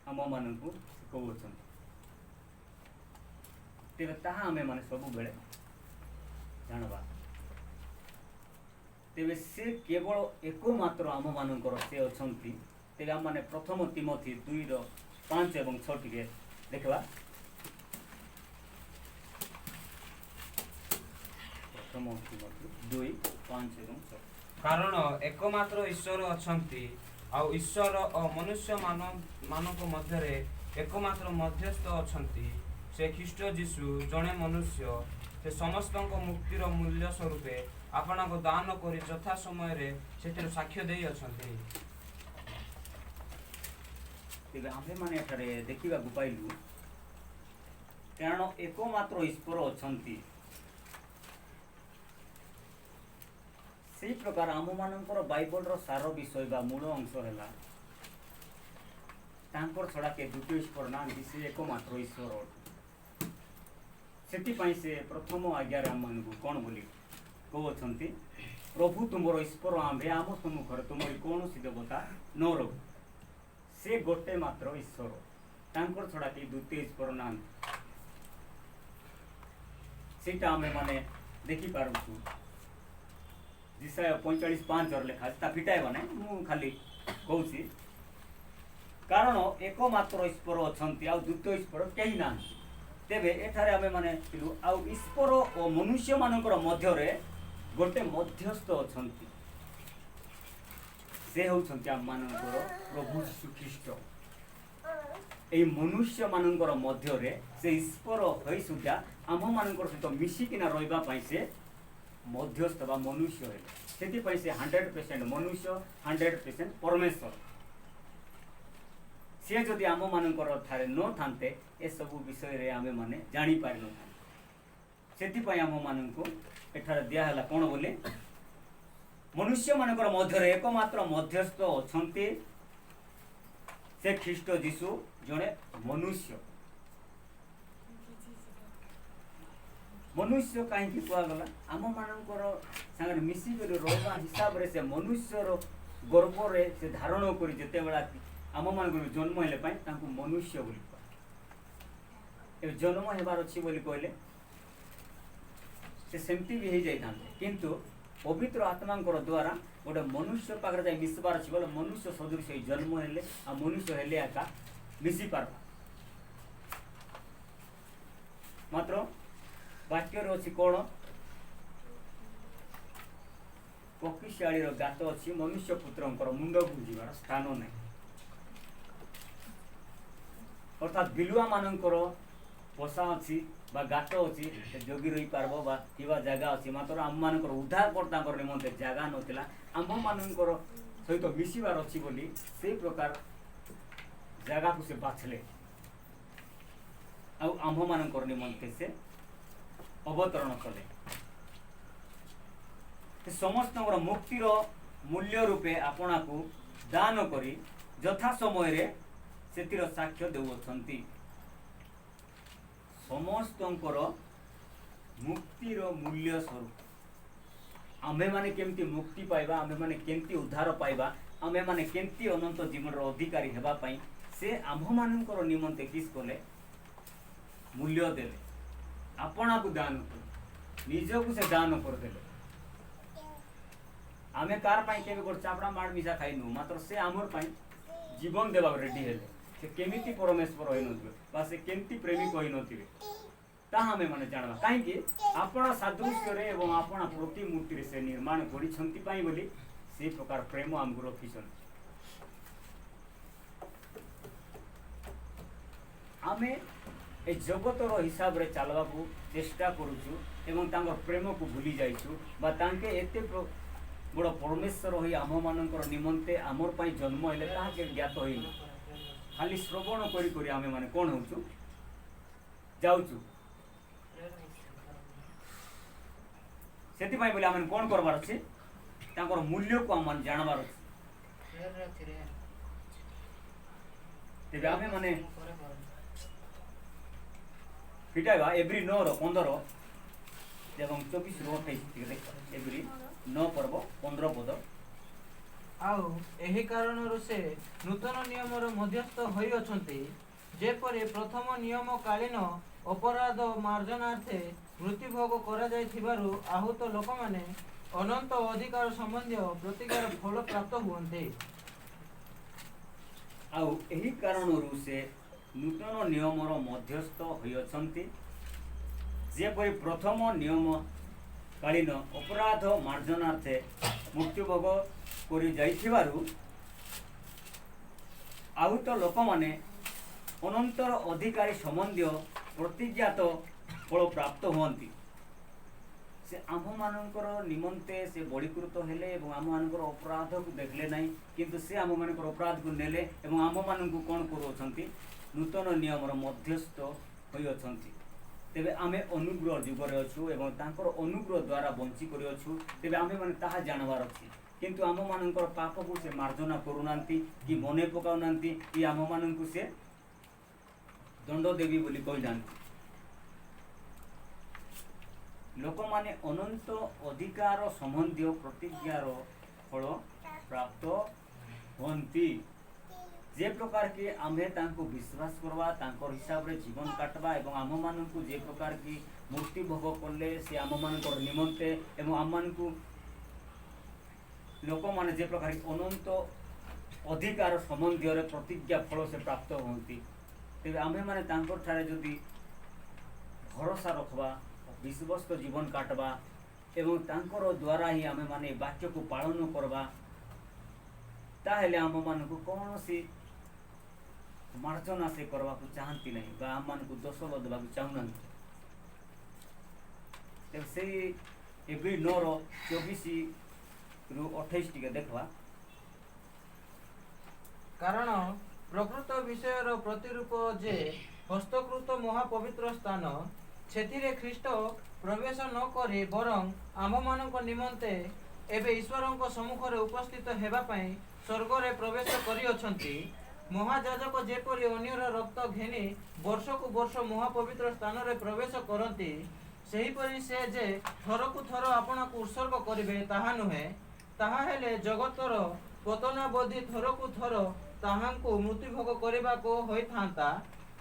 ଆମମାନଙ୍କୁ କହୁଅଛନ୍ତି। ତେବେ ତାହା ଆମେମାନେ ସବୁବେଳେ ଜାଣବା। ତେବେ ସେ କେବଳ ଏକମାତ୍ର ଆମମାନଙ୍କର ସେ ଅଛନ୍ତି। ତେବେ ଆମମାନେ ପ୍ରଥମ ତିମୋଥୀ 2:5 ଏବଂ 6 ଟିକେ ଦେଖିବା। ପ୍ରଥମ ତିମୋଥୀ 2:5 ଏବଂ 6। କାରଣ ଏକମାତ୍ର ଈଶ୍ୱର ଅଛନ୍ତି, ଆଉ ଈଶ୍ୱର ଓ ମନୁଷ୍ୟ ମାନଙ୍କ ମଧ୍ୟରେ ଏକମାତ୍ର ମଧ୍ୟସ୍ଥ ଅଛନ୍ତି, ସେ ଖ୍ରୀଷ୍ଟ ଯୀଶୁ ଜଣେ ମନୁଷ୍ୟ। ସେ ସମସ୍ତଙ୍କ ମୁକ୍ତିର ମୂଲ୍ୟ ସ୍ୱରୂପେ ଆପଣଙ୍କୁ ଦାନ କରି ଯଥା ସମୟରେ ସେଥିରୁ ସାକ୍ଷ୍ୟ ଦେଇଅଛନ୍ତି। ତେବେ ଆମ୍ଭେମାନେ ଏଠାରେ ଦେଖିବାକୁ ପାଇଲୁ, କାରଣ ଏକମାତ୍ର ଈଶ୍ୱର ଅଛନ୍ତି। ସେଇ ପ୍ରକାର ଆମମାନଙ୍କର ବାଇବଲର ସାର ବିଷୟ ବା ମୂଳ ଅଂଶ ହେଲା ତାଙ୍କର ଛଡ଼ା କିଏ ଦ୍ୱିତୀୟ ଈଶ୍ୱର ନାହାନ୍ତି, ସେ ଏକମାତ୍ର ଈଶ୍ୱର ଅଟନ୍ତି। ସେଥିପାଇଁ ସେ ପ୍ରଥମ ଆଜ୍ଞାରେ ଆମମାନଙ୍କୁ କ'ଣ ବୋଲି କହୁଅଛନ୍ତି? ପ୍ରଭୁ ତୁମର ଈଶ୍ୱର ଆମ୍ଭେ ଆମ ସମ୍ମୁଖରେ ତୁମରି କୌଣସି ଦେବତା ନ ରଖୁ। ସେ ଗୋଟେ ମାତ୍ର ଈଶ୍ୱର, ତାଙ୍କର ଛଡ଼ା କେହି ଦ୍ୱିତୀୟ ଈଶ୍ୱର ନାହାନ୍ତି। ସେଇଟା ଆମେମାନେ ଦେଖିପାରୁଛୁ। ଜିସାୟା 45:5 ଲେଖା ଅଛି। ତା ଫିଟାଇବା ନାହିଁ, ମୁଁ ଖାଲି କହୁଛି। କାରଣ ଏକମାତ୍ର ଈଶ୍ୱର ଅଛନ୍ତି, ଆଉ ଦ୍ୱିତୀୟ ଈଶ୍ୱର କେହି ନାହାନ୍ତି। ତେବେ ଏଠାରେ ଆମେମାନେ ଥିଲୁ, ଆଉ ଈଶ୍ୱର ଓ ମନୁଷ୍ୟମାନଙ୍କର ମଧ୍ୟରେ ଗୋଟେ ମଧ୍ୟସ୍ଥ ଅଛନ୍ତି। ସେ ହେଉଛନ୍ତି ଆମମାନଙ୍କର ପ୍ରଭୁ ଯୀଶୁ ଖ୍ରୀଷ୍ଟ। ଏହି ମନୁଷ୍ୟମାନଙ୍କର ମଧ୍ୟରେ ସେ ଈଶ୍ୱର ହୋଇ ସୁଦ୍ଧା ଆମମାନଙ୍କର ସହିତ ମିଶିକିନା ରହିବା ପାଇଁ ସେ ମଧ୍ୟସ୍ଥ ବା ମନୁଷ୍ୟ ହେଲେ। ସେଥିପାଇଁ ସେ 100% ମନୁଷ୍ୟ, 100% ପରମେଶ୍ୱର। ସେ ଯଦି ଆମମାନଙ୍କର ଠାରେ ନଥାନ୍ତେ ଏସବୁ ବିଷୟରେ ଆମେମାନେ ଜାଣିପାରିନଥାନ୍ତେ। ସେଥିପାଇଁ ଆମମାନଙ୍କୁ ଏଠାରେ ଦିଆହେଲା କ'ଣ ବୋଲି ମନୁଷ୍ୟମାନଙ୍କର ମଧ୍ୟରେ ଏକମାତ୍ର ମଧ୍ୟସ୍ଥ ଅଛନ୍ତି ସେ ଖ୍ରୀଷ୍ଟ ଯୀଶୁ ଜଣେ ମନୁଷ୍ୟ। ମନୁଷ୍ୟ କାହିଁକି କୁହାଗଲା? ଆମମାନଙ୍କର ସାଙ୍ଗରେ ମିଶିକରି ରହିବା ହିସାବରେ ସେ ମନୁଷ୍ୟର ଗର୍ବରେ ସେ ଧାରଣ କରି ଯେତେବେଳେ ଆମମାନଙ୍କର ଜନ୍ମ ହେଲେ ପାଇଁ ତାଙ୍କୁ ମନୁଷ୍ୟ ବୋଲି କୁହା। ଏବେ ଜନ୍ମ ହେବାର ଅଛି ବୋଲି କହିଲେ ସେ ସେମିତି ବି ହେଇଯାଇଥାନ୍ତେ, କିନ୍ତୁ ପବିତ୍ର ଆତ୍ମାଙ୍କର ଦ୍ୱାରା ଗୋଟେ ମନୁଷ୍ୟ ପାଖରେ ଯାଇ ମିଶିବାର ଅଛି ବୋଲେ ମନୁଷ୍ୟ ସଦୃଶ ହେଇ ଜନ୍ମ ହେଲେ ଆଉ ମନୁଷ୍ୟ ହେଲେ ଏକା ମିଶି ପାରବା। ମାତ୍ର ବାକ୍ୟରେ ଅଛି କ'ଣ? ପକ୍ଷୀଶାଳୀର ଗାତ ଅଛି, ମନୁଷ୍ୟ ପୁତ୍ରଙ୍କର ମୁଣ୍ଡ ଗୁଞ୍ଜିବାର ସ୍ଥାନ ନାହିଁ। ଅର୍ଥାତ୍ ବିଲୁଆ ମାନଙ୍କର ପୋଷା ଅଛି ବା ଗାତ ଅଛି, ସେ ଜଗି ରହିପାରିବ ବା ଥିବା ଜାଗା ଅଛି। ମାତ୍ର ଆମମାନଙ୍କର ଉଦ୍ଧାରକର୍ତ୍ତାଙ୍କର ନିମନ୍ତେ ଜାଗା ନଥିଲା, ଆମ୍ଭମାନଙ୍କର ସହିତ ମିଶିବାର ଅଛି ବୋଲି ସେଇ ପ୍ରକାର ଜାଗାକୁ ସେ ବାଛିଲେ ଆଉ ଆମ୍ଭମାନଙ୍କର ନିମନ୍ତେ ସେ ଅବତରଣ କଲେ। ସେ ସମସ୍ତଙ୍କର ମୁକ୍ତିର ମୂଲ୍ୟ ରୂପେ ଆପଣାକୁ ଦାନ କରି ଯଥା ସମୟରେ ସେଥିର ସାକ୍ଷ୍ୟ ଦେଉଅଛନ୍ତି। ସମସ୍ତଙ୍କର ମୁକ୍ତିର ମୂଲ୍ୟ ସ୍ୱରୂପ ଆମ୍ଭେମାନେ କେମିତି ମୁକ୍ତି ପାଇବା, ଆମ୍ଭେମାନେ କେମିତି ଉଦ୍ଧାର ପାଇବା, ଆମ୍ଭେମାନେ କେମିତି ଅନନ୍ତ ଜୀବନର ଅଧିକାରୀ ହେବା ପାଇଁ ସେ ଆମ୍ଭମାନଙ୍କର ନିମନ୍ତେ କିସ୍ କଲେ? ମୂଲ୍ୟ ଦେଲେ, ଆପଣାକୁ ଦାନ କଲେ, ନିଜକୁ ସେ ଦାନ କରିଦେଲେ। ଆମେ କାହାର ପାଇଁ କେବେ ଗୋଟେ ଚାପଡ଼ା ମାଡ଼ ମିଶା ଖାଇନୁ, ମାତ୍ର ସେ ଆମର ପାଇଁ ଜୀବନ ଦେବାକୁ ରେଡି ହେଲେ। ସେ କେମିତି ପରମେଶ୍ୱର ହୋଇନଥିବେ ବା ସେ କେମିତି ପ୍ରେମିକ ହୋଇନଥିବେ ତାହା ଆମେମାନେ ଜାଣିବା। କାହିଁକି? ଆପଣା ସାଦୃଶ୍ୟରେ ଏବଂ ଆପଣା ପ୍ରତିମୂର୍ତ୍ତିରେ ସେ ନିର୍ମାଣ କରିଛନ୍ତି ପାଇଁ ବୋଲି ସେ ପ୍ରକାର ପ୍ରେମ ଆମକୁ ରଖିଛନ୍ତି। ଆମେ ଏ ଜଗତର ହିସାବରେ ଚାଲବାକୁ ଚେଷ୍ଟା କରୁଛୁ ଏବଂ ତାଙ୍କର ପ୍ରେମକୁ ଭୁଲି ଯାଇଛୁ ବା ତାଙ୍କେ ଏତେ ବଡ଼ ପରମେଶ୍ୱର ହୋଇ ଆମମାନଙ୍କର ନିମନ୍ତେ ଆମର ପାଇଁ ଜନ୍ମ ହେଲେ ତାହା ଜ୍ଞାତ ହୋଇନି। ଖାଲି ଶ୍ରବଣ କରି କରି ଆମେମାନେ କ'ଣ ହେଉଛୁ? ଯାଉଛୁ। ସେଥିପାଇଁ ବୋଲି ଆମେ କ'ଣ କରବାର ଅଛି? ତାଙ୍କର ମୂଲ୍ୟକୁ ଆମମାନେ ଜାଣବାର ଅଛି। ତେବେ ଆମେମାନେ ଫିଟାଇବା ଏଭ୍ରି 9:15 ଏବଂ 24-28 ଟିକେ ଦେଖ। ଏଭ୍ରି 9 ପର୍ବ 15 ପଦ। ଆଉ ଏହି କାରଣରୁ ସେ ନୂତନ ନିୟମର ମଧ୍ୟସ୍ଥ ହୋଇଅଛନ୍ତି, ଯେପରି ପ୍ରଥମ ନିୟମ କାଳୀନ ଅପରାଧ ମାର୍ଜନାର୍ଥେ ମୃତ୍ୟୁଭୋଗ କରାଯାଇଥିବାରୁ ଆହୁତ ଲୋକମାନେ ଅନନ୍ତ ଅଧିକାର ସମ୍ବନ୍ଧୀୟ ପ୍ରତିକାର ଫଳ ପ୍ରାପ୍ତ ହୁଅନ୍ତି। ଆଉ ଏହି କାରଣରୁ ସେ ନୂତନ ନିୟମର ମଧ୍ୟସ୍ଥ ହୋଇଅଛନ୍ତି, ଯେପରି ପ୍ରଥମ ନିୟମ କାଳୀନ ଅପରାଧ ମାର୍ଜନାର୍ଥେ ମୃତ୍ୟୁଭୋଗ କରି ଯାଇଥିବାରୁ ଆହୁତ ଲୋକମାନେ ଅନନ୍ତର ଅଧିକାରୀ ସମ୍ବନ୍ଧୀୟ ପ୍ରତିଜ୍ଞାତ ଫଳ ପ୍ରାପ୍ତ ହୁଅନ୍ତି। ସେ ଆମ୍ଭମାନଙ୍କର ନିମନ୍ତେ ସେ ବଳୀକୃତ ହେଲେ ଏବଂ ଆମମାନଙ୍କର ଅପରାଧକୁ ଦେଖିଲେ ନାହିଁ, କିନ୍ତୁ ସେ ଆମମାନଙ୍କର ଅପରାଧକୁ ନେଲେ ଏବଂ ଆମମାନଙ୍କୁ କ'ଣ କରୁଅଛନ୍ତି? ନୂତନ ନିୟମର ମଧ୍ୟସ୍ଥ ହୋଇଅଛନ୍ତି। ତେବେ ଆମେ ଅନୁଗ୍ରହ ଯୁଗରେ ଅଛୁ ଏବଂ ତାଙ୍କର ଅନୁଗ୍ରହ ଦ୍ୱାରା ବଞ୍ଚି କରିଅଛୁ। ତେବେ ଆମେମାନେ ତାହା ଜାଣିବାର ଅଛି, କିନ୍ତୁ ଆମମାନଙ୍କର ପାପକୁ ସେ ମାର୍ଜନା କରୁନାହାନ୍ତି କି ମନେ ପକାଉନାହାନ୍ତି କି ଆମମାନଙ୍କୁ ସେ ଦଣ୍ଡ ଦେବି ବୋଲି କହିନାହାନ୍ତି। ଲୋକମାନେ ଅନନ୍ତ ଅଧିକାର ସମ୍ବନ୍ଧୀୟ ପ୍ରତିଜ୍ଞାର ଫଳ ପ୍ରାପ୍ତ ହୁଅନ୍ତି। जे प्रकार की आमे तांको विश्वास करवा तांकर हिसाब रे जीवन काटवा एवं आम मानकु जे प्रकार की मूर्ति भोग करले से आम मानकर निमंते एवं आम मानकु लोक माने जे प्रकार की अनंत अधिकार संबंधी रे प्रतिज्ञा फल से प्राप्त होंती तेरे आमे माने तांकर ठारे जदि भरोसा रखवा विश्वस्त जीवन काटवा एवं तांकर द्वारा ही आमे माने वाक्य को पालन करवा ताहेले आम मानकु कौन सी मार्जना से करवा को चाहती नहीं बा आम मानकु दोष देवा को चाहूना तेरे से एवरी 9:24 रु 28 टिके देखवा कारण प्रकृत विषयर प्रतिरूप जे हस्तकृत महापवित्र स्थान ସେଥିରେ ଖ୍ରୀଷ୍ଟ ପ୍ରବେଶ ନ କରି ବରଂ ଆମ୍ଭମାନଙ୍କ ନିମନ୍ତେ ଏବେ ଈଶ୍ୱରଙ୍କ ସମ୍ମୁଖରେ ଉପସ୍ଥିତ ହେବା ପାଇଁ ସ୍ୱର୍ଗରେ ପ୍ରବେଶ କରିଅଛନ୍ତି। ମହାଯାଜକ ଯେପରି ଅନ୍ୟର ରକ୍ତ ଘେନି ବର୍ଷକୁ ବର୍ଷ ମହାପବିତ୍ର ସ୍ଥାନରେ ପ୍ରବେଶ କରନ୍ତି, ସେହିପରି ସେ ଯେ ଥରକୁ ଥର ଆପଣାକୁ ଉତ୍ସର୍ଗ କରିବେ ତାହା ନୁହେଁ। ତାହା ହେଲେ ଜଗତର ପତନାବଧି ଥରକୁ ଥର ତାହାଙ୍କୁ ମୃତ୍ୟୁଭୋଗ କରିବାକୁ ହୋଇଥାନ୍ତା।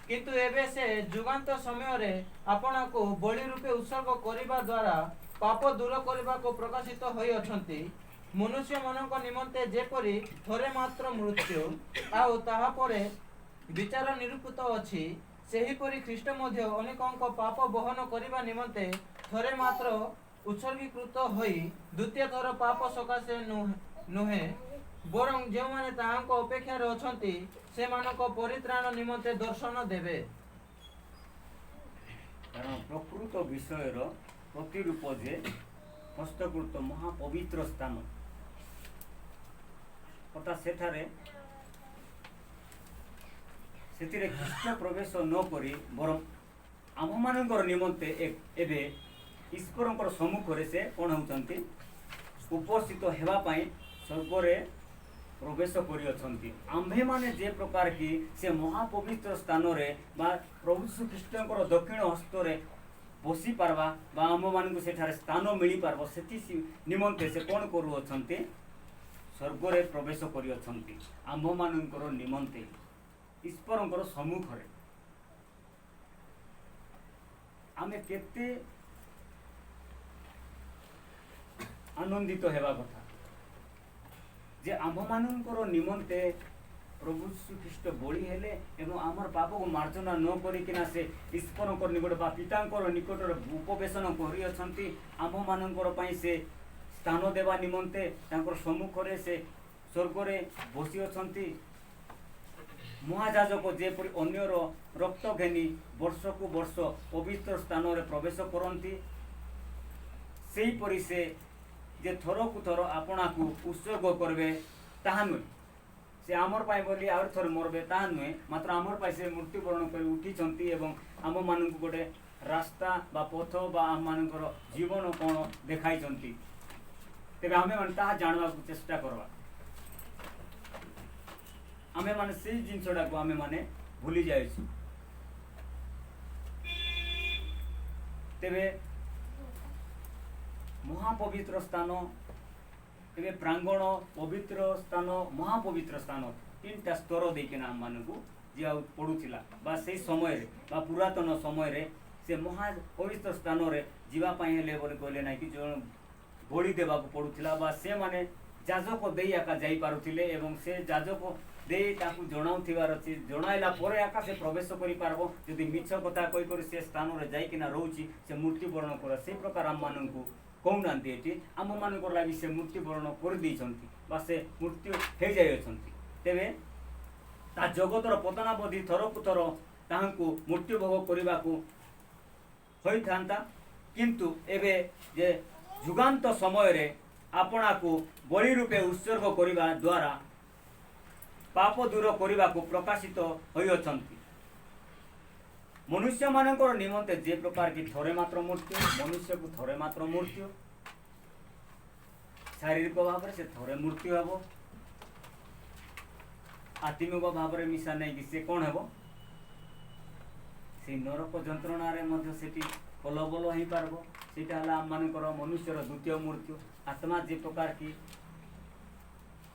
କିନ୍ତୁ ଏବେ ସେ ଯୁଗାନ୍ତ ସମୟରେ ଆପଣାକୁ ବଳି ରୂପେ ଉତ୍ସର୍ଗ କରିବା ଦ୍ୱାରା ପାପ ଦୂର କରିବାକୁ ପ୍ରକାଶିତ ହୋଇଅଛନ୍ତି। ମନୁଷ୍ୟମାନଙ୍କ ନିମନ୍ତେ ଯେପରି ଥରେ ମାତ୍ର ମୃତ୍ୟୁ ଆଉ ତାହାପରେ ବିଚାର ନିରୂପିତ ଅଛି, ସେହିପରି ଖ୍ରୀଷ୍ଟ ମଧ୍ୟ ଅନେକଙ୍କ ପାପ ବହନ କରିବା ନିମନ୍ତେ ଥରେ ମାତ୍ର ଉତ୍ସର୍ଗୀକୃତ ହୋଇ ଦ୍ୱିତୀୟ ଥର ପାପ ସକାଶେ ନୁହେଁ, ବରଂ ଯେଉଁମାନେ ତାହାଙ୍କ ଅପେକ୍ଷାରେ ଅଛନ୍ତି ସେମାନଙ୍କ ପରିତ୍ରାଣ ନିମନ୍ତେ ଦର୍ଶନ ଦେବେ। କାରଣ ପ୍ରକୃତ ବିଷୟର ପ୍ରତିରୂପ ଯେ ହସ୍ତକୃତ ମହାପବିତ୍ର ସ୍ଥାନ, ଅର୍ଥାତ୍ ସେଥିରେ ଖ୍ରୀଷ୍ଟ ପ୍ରବେଶ ନ କରି ବରଂ ଆମମାନଙ୍କର ନିମନ୍ତେ ଏବେ ଈଶ୍ୱରଙ୍କର ସମ୍ମୁଖରେ ସେ କ'ଣ ହେଉଛନ୍ତି, ଉପସ୍ଥିତ ହେବା ପାଇଁ ସ୍ୱର୍ଗରେ ପ୍ରବେଶ କରିଅଛନ୍ତି। ଆମ୍ଭେମାନେ ଯେ ପ୍ରକାର କି ସେ ମହାପବିତ୍ର ସ୍ଥାନରେ ବା ପ୍ରଭୁ ଶ୍ରୀଖ୍ରୀଷ୍ଟଙ୍କର ଦକ୍ଷିଣ ହସ୍ତରେ ବସି ପାରବା ବା ଆମମାନଙ୍କୁ ସେଠାରେ ସ୍ଥାନ ମିଳିପାରିବ, ସେଥି ନିମନ୍ତେ ସେ କ'ଣ କରୁଅଛନ୍ତି, ସ୍ୱର୍ଗରେ ପ୍ରବେଶ କରିଅଛନ୍ତି ଆମ୍ଭମାନଙ୍କର ନିମନ୍ତେ ଈଶ୍ୱରଙ୍କର ସମ୍ମୁଖରେ। ଆମେ କେତେ ଆନନ୍ଦିତ ହେବା କଥା ଯେ ଆମ୍ଭମାନଙ୍କର ନିମନ୍ତେ ପ୍ରଭୁ ଶ୍ରୀଖ୍ରୀଷ୍ଟ ବଳି ହେଲେ ଏବଂ ଆମର ପାପକୁ ମାର୍ଜନା ନ କରିକିନା ସେ ଈଶ୍ୱରଙ୍କର ନିକଟ ବା ପିତାଙ୍କର ନିକଟରେ ଉପବେଶନ କରିଅଛନ୍ତି। ଆମ୍ଭମାନଙ୍କର ପାଇଁ ସେ ସ୍ଥାନ ଦେବା ନିମନ୍ତେ ତାଙ୍କର ସମ୍ମୁଖରେ ସେ ସ୍ୱର୍ଗରେ ବସିଅଛନ୍ତି। ମହାଯାଜକ ଯେପରି ଅନ୍ୟର ରକ୍ତ ଘେନି ବର୍ଷକୁ ବର୍ଷ ପବିତ୍ର ସ୍ଥାନରେ ପ୍ରବେଶ କରନ୍ତି, ସେହିପରି ସେ ଯେ ଥରକୁ ଥର ଆପଣାକୁ ଉତ୍ସର୍ଗ କରିବେ ତାହା ନୁହେଁ। ସେ ଆମର ପାଇଁ ବୋଲି ଆହୁରି ଥରେ ମରବେ ତାହା ନୁହେଁ, ମାତ୍ର ଆମର ପାଇଁ ସେ ମୃତ୍ୟୁବରଣ କରି ଉଠିଛନ୍ତି ଏବଂ ଆମମାନଙ୍କୁ ଗୋଟେ ରାସ୍ତା ବା ପଥ ବା ଆମମାନଙ୍କର ଜୀବନ କ'ଣ ଦେଖାଇଛନ୍ତି। ତେବେ ଆମେମାନେ ତାହା ଜାଣିବାକୁ ଚେଷ୍ଟା କରିବା। ଆମେମାନେ ସେଇ ଜିନିଷଟାକୁ ଆମେମାନେ ଭୁଲି ଯାଇଛୁ। ତେବେ ମହାପବିତ୍ର ସ୍ଥାନ, ଏବେ ପ୍ରାଙ୍ଗଣ, ପବିତ୍ର ସ୍ଥାନ, ମହାପବିତ୍ର ସ୍ଥାନ, ତିନିଟା ସ୍ତର ଦେଇକିନା ଆମମାନଙ୍କୁ ଯିବାକୁ ପଡ଼ୁଥିଲା ବା ସେଇ ସମୟରେ ବା ପୁରାତନ ସମୟରେ ସେ ମହାପବିତ୍ର ସ୍ଥାନରେ ଯିବା ପାଇଁ ହେଲେ ବୋଲି କହିଲେ ନାହିଁ କି ଜଣେ ବଳି ଦେବାକୁ ପଡ଼ୁଥିଲା ବା ସେମାନେ ଯାଜକ ଦେଇ ଏକା ଯାଇପାରୁଥିଲେ ଏବଂ ସେ ଯାଜକ ଦେଇ ତାକୁ ଜଣାଉଥିବାର ଅଛି, ଜଣାଇଲା ପରେ ଏକା ସେ ପ୍ରବେଶ କରିପାରିବ। ଯଦି ମିଛ କଥା କହିକରି ସେ ସ୍ଥାନରେ ଯାଇକିନା ରହୁଛି ସେ ମୃତ୍ୟୁବରଣ କରେ, ସେଇ ପ୍ରକାର ଆମମାନଙ୍କୁ କହୁନାହାନ୍ତି। ଏଠି ଆମମାନଙ୍କର ଲାଗି ସେ ମୃତ୍ୟୁବରଣ କରିଦେଇଛନ୍ତି ବା ସେ ମୃତ୍ୟୁ ହେଇଯାଇଅଛନ୍ତି। ତେବେ ତା ଜଗତର ପତନାବଧି ଥରକୁ ଥର ତାହାଙ୍କୁ ମୃତ୍ୟୁଭୋଗ କରିବାକୁ ହୋଇଥାନ୍ତା। କିନ୍ତୁ ଏବେ ଯେ ଯୁଗାନ୍ତ ସମୟରେ ଆପଣାକୁ ବଳି ରୂପେ ଉତ୍ସର୍ଗ କରିବା ଦ୍ୱାରା ପାପ ଦୂର କରିବାକୁ ପ୍ରକାଶିତ ହୋଇଅଛନ୍ତି। ମନୁଷ୍ୟମାନଙ୍କର ନିମନ୍ତେ ଯେ ପ୍ରକାର କି ଥରେ ମାତ୍ର ମୃତ୍ୟୁ, ମନୁଷ୍ୟକୁ ଥରେ ମାତ୍ର ମୃତ୍ୟୁ, ଶାରୀରିକ ଭାବରେ ସେ ଥରେ ମୃତ୍ୟୁ ହେବ, ଆତ୍ମିକ ଭାବରେ ମିଶା ନେଇକି ସେ କ'ଣ ହେବ, ସେଇ ନରକ ଯନ୍ତ୍ରଣାରେ ମଧ୍ୟ ସେଠି କଲବଲ ହେଇପାରିବ। ସେଇଟା ହେଲା ଆମମାନଙ୍କର ମନୁଷ୍ୟର ଦ୍ୱିତୀୟ ମୃତ୍ୟୁ। ଆତ୍ମା ଯେ ପ୍ରକାର କି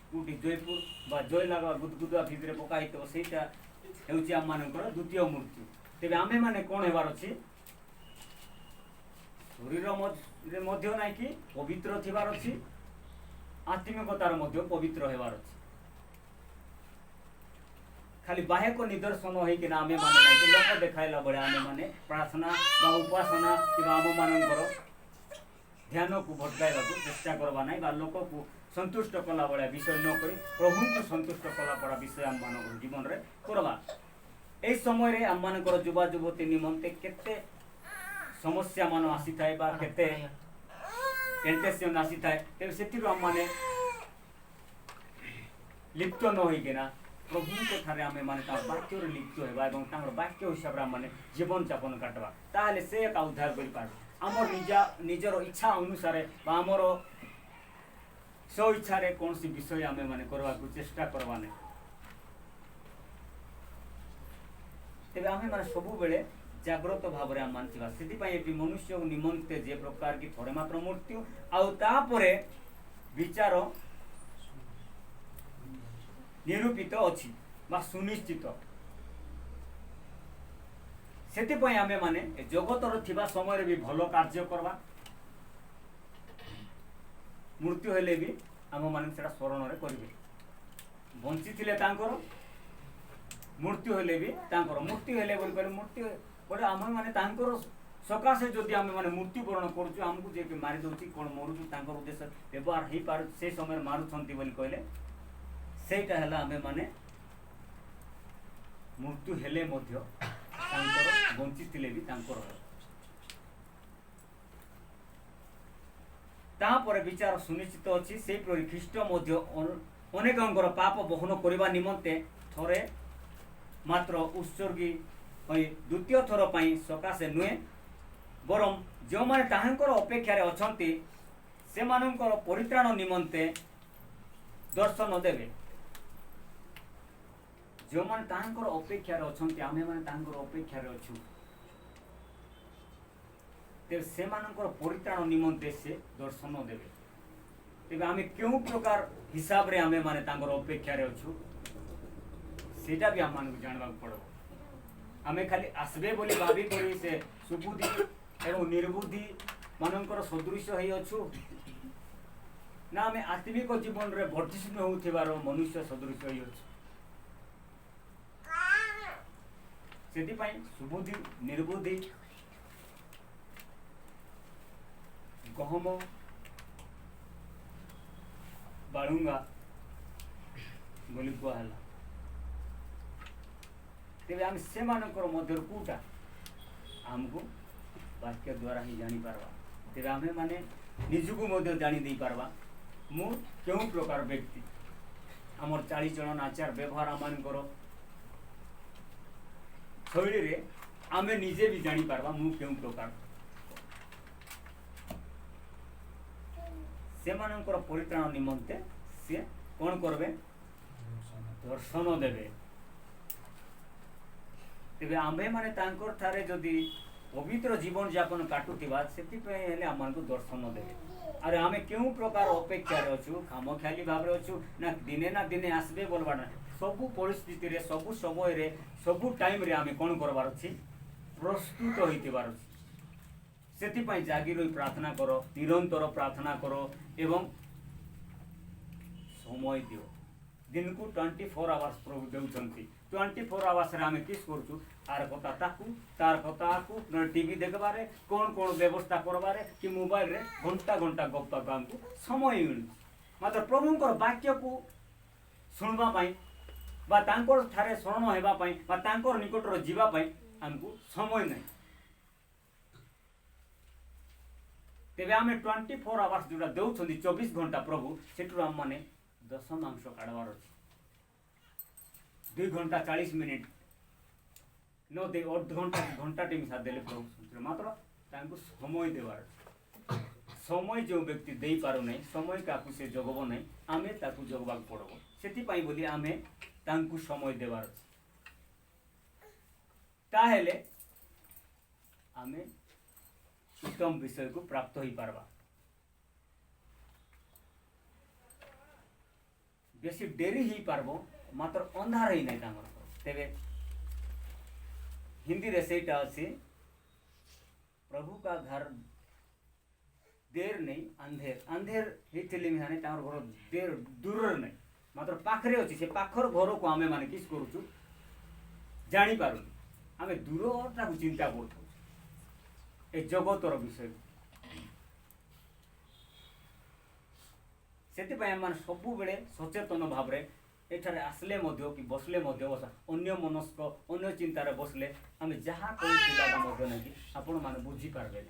କୋଉଠି ଜୟପୁର ବା ଜୟଲାଗା ଗୁଦଗୁଦା ଭିତରେ ପକା ହେଇଥିବ, ସେଇଟା ହେଉଛି ଆମମାନଙ୍କର ଦ୍ୱିତୀୟ ମୃତ୍ୟୁ। ତେବେ ଆମେମାନେ କ'ଣ ହେବାର ଅଛି, ଶରୀରରେ ମଧ୍ୟ ନାହିଁ କି ପବିତ୍ର ଥିବାର ଅଛି, ଆତ୍ମିକତାର ମଧ୍ୟ ପବିତ୍ର ହେବାର ଅଛି। ଖାଲି ବାହ୍ୟକ ନିଦର୍ଶନ ହେଇକିନା ଆମେମାନେ ନାହିଁ କି ଲୋକ ଦେଖାଇଲା ଭଳିଆ ଆମେମାନେ ପ୍ରାର୍ଥନା ବା ଉପାସନା କିମ୍ବା ଆମମାନଙ୍କର ଧ୍ୟାନକୁ ଭଟକାଇବାକୁ ଚେଷ୍ଟା କରିବା ନାହିଁ ବା ଲୋକକୁ ସନ୍ତୁଷ୍ଟ କଲା ଭଳିଆ ବିଷୟ ନ କରି ପ୍ରଭୁଙ୍କୁ ସନ୍ତୁଷ୍ଟ କଲା ଭଳିଆ ବିଷୟ ଆମମାନଙ୍କର ଜୀବନରେ କରିବା। ଏହି ସମୟରେ ଆମମାନଙ୍କର ଯୁବା ଯୁବତୀ ନିମନ୍ତେ କେତେ ସମସ୍ୟା ମାନ ଆସିଥାଏ ବା କେତେ ଟେଣ୍ଟେସନ୍ ଆସିଥାଏ। ତେବେ ସେଥିରୁ ଆମମାନେ ଲିପ୍ତ ନ ହୋଇକିନା प्रभु ठारे आमे माने ता वाक्य लिप्त हेबा एवं तांकर वाक्य हिसाब रे माने जीवन यापन काटबा ताहले से एका उद्धार करि पारबा हमर निजर इच्छा अनुसार बा हमर स्व इच्छा रे कोनसी विषय आमे माने करबा को चेष्टा करबा नै तेबे आमे माने सबु बेले जागृत भाव रे मानथिबा सेति पय एपि मनुष्य निमंते जे प्रकार की थोड़े मात्र मृत्यु आउ तापरे विचार निरूपित अछि बा सुनिश्चित सेति पय आमे माने जगतर थिबा समय रे भी भलो कार्य करबा मृत्यु हेले भी आम मान सेटा स्मरण रे करिवे बंची थिले तांकर मृत्यु हेले भी तांकर मृत्यु हेले बोल कहले मृत्यु बोले आम माने तांकर सकाशे जदि आम माने मृत्युवरण करूछु हमकु जे मारि दउछि कोन मरुछु तांकर उद्देश्य व्यवहार हे पार से समय मारुछंती बोली कहले सेटा हला आमे माने मृत्यु हेले मध्य तांकर बंची थिले भी तांकर तापर विचार सुनिश्चित अछि से परि ख्रीष्ट मध्य अनेकंकर पाप बहन करबा निमंते थरे मात्र उत्सर्गी होई द्वितीय थर पई सकाशे नुए बरम जो माने ताहांकर अपेक्षा रे अछंती से मानकर परित्राण निमंते दर्शन देबे जो माने ताहांकर अपेक्षा रे अछंती आमे माने ताहांकर अपेक्षा रे अछु तेज से मानकर परित्राण निमंते से दर्शन देवे तेज आमे क्यों प्रकार हिसाब रे आमे माने तांकर अपेक्षा रे अछु सेटा भी हम मानक जानबा पड़ो आमे खाली आसबे बोली भाबी करी से सुबुद्धि एवं निर्बुद्धि मानकर सदृश हेई अछु ना आमे आत्मिक जीवन रे वर्धिष्णु होउथिबार मनुष्य सदृश हेई अछु सेति पई सुबुद्धि निर्बुद्धि गहम बाळुंगा बोली कहला तेबे आम से मानकर मध्य कोटा आमको वाक्य द्वारा ही जानी पारबा तेबे आमे माने निजुको मध्य जानी दे पारबा मु केउ प्रकार व्यक्ति हमर चाली चलन आचार व्यवहार आमानकर शैली रे आमे निजे भी जानी पारबा मु केउ प्रकार से मानकर परित्राण निमंते से कौन करबे दर्शन देबे तेबे आम्भे माने तांकर थारे जदि पवित्र जीवन यापन काटुथिबा सेति पे हेले हमनको दर्शन देबे अरे आमे केउ प्रकार अपेक्षा रे अछु खाम ख्याली भाव रे अछु ना दिने आसबे बोलबा ना सबु परिस्थिति रे सबु समय रे सबु टाइम रे आमे कोन करबार अछि प्रस्तुत होइतिबार अछि सेति पई जागी रही प्रार्थना करो निरंतर प्रार्थना करो एवं समय दियो दिन को 24 आवर्स प्रभु देउछंती 24 आवर्स रे आमे किस करछु आर कथा तार कथा को न टीवी देखबारे कोन व्यवस्था करबारे कि मोबाइल रे घंटा घंटा गप्पा हमको समय मिलु मात्र प्रभुंकर वाक्य को सुनबा पई बा तांकर थारे शरण हेबा पई बा तांकर निकट रो जीवा पई हमको समय नै तेबे आमे 24 आवर्स जोड़ा देउछंदी 24 घंटा प्रभु सेटु हम माने दशमांश काढबार अछि 2 घंटा 40 मिनिट नो दे घंटा टीम साथ देले प्रभु मात्र तांको समय देबार समय जो व्यक्ति देई पारो नै समय काकु से जगबो नै आमे ताकु जगबाक पड़बो सेति पई बोली आमे तांको समय देबार अछि ताहेले आमे उत्तम विषय को प्राप्त हो पारबा बेसी डेरी ही पारबो मात्र अंधार ही नहीं तांगर तेबे हिंदी रे सेटा अछि प्रभु का घर देर नहीं अंधेर हिथिली में हाने तांगर घर देर दूर नहीं मात्र पाखरे अछि से पाखर घर को आमे माने किस करूछु जानी पारु आमे दूरता को चिंता करथु ए जगतर विषय से सबु बेले सचेतन भाव रे एठारे आसले मध्य कि बसले मध्य अन्य मनस्क अन्य चिंतार बसले आम जहाँ कहूँ नहीं आपण मैंने बुझीपारे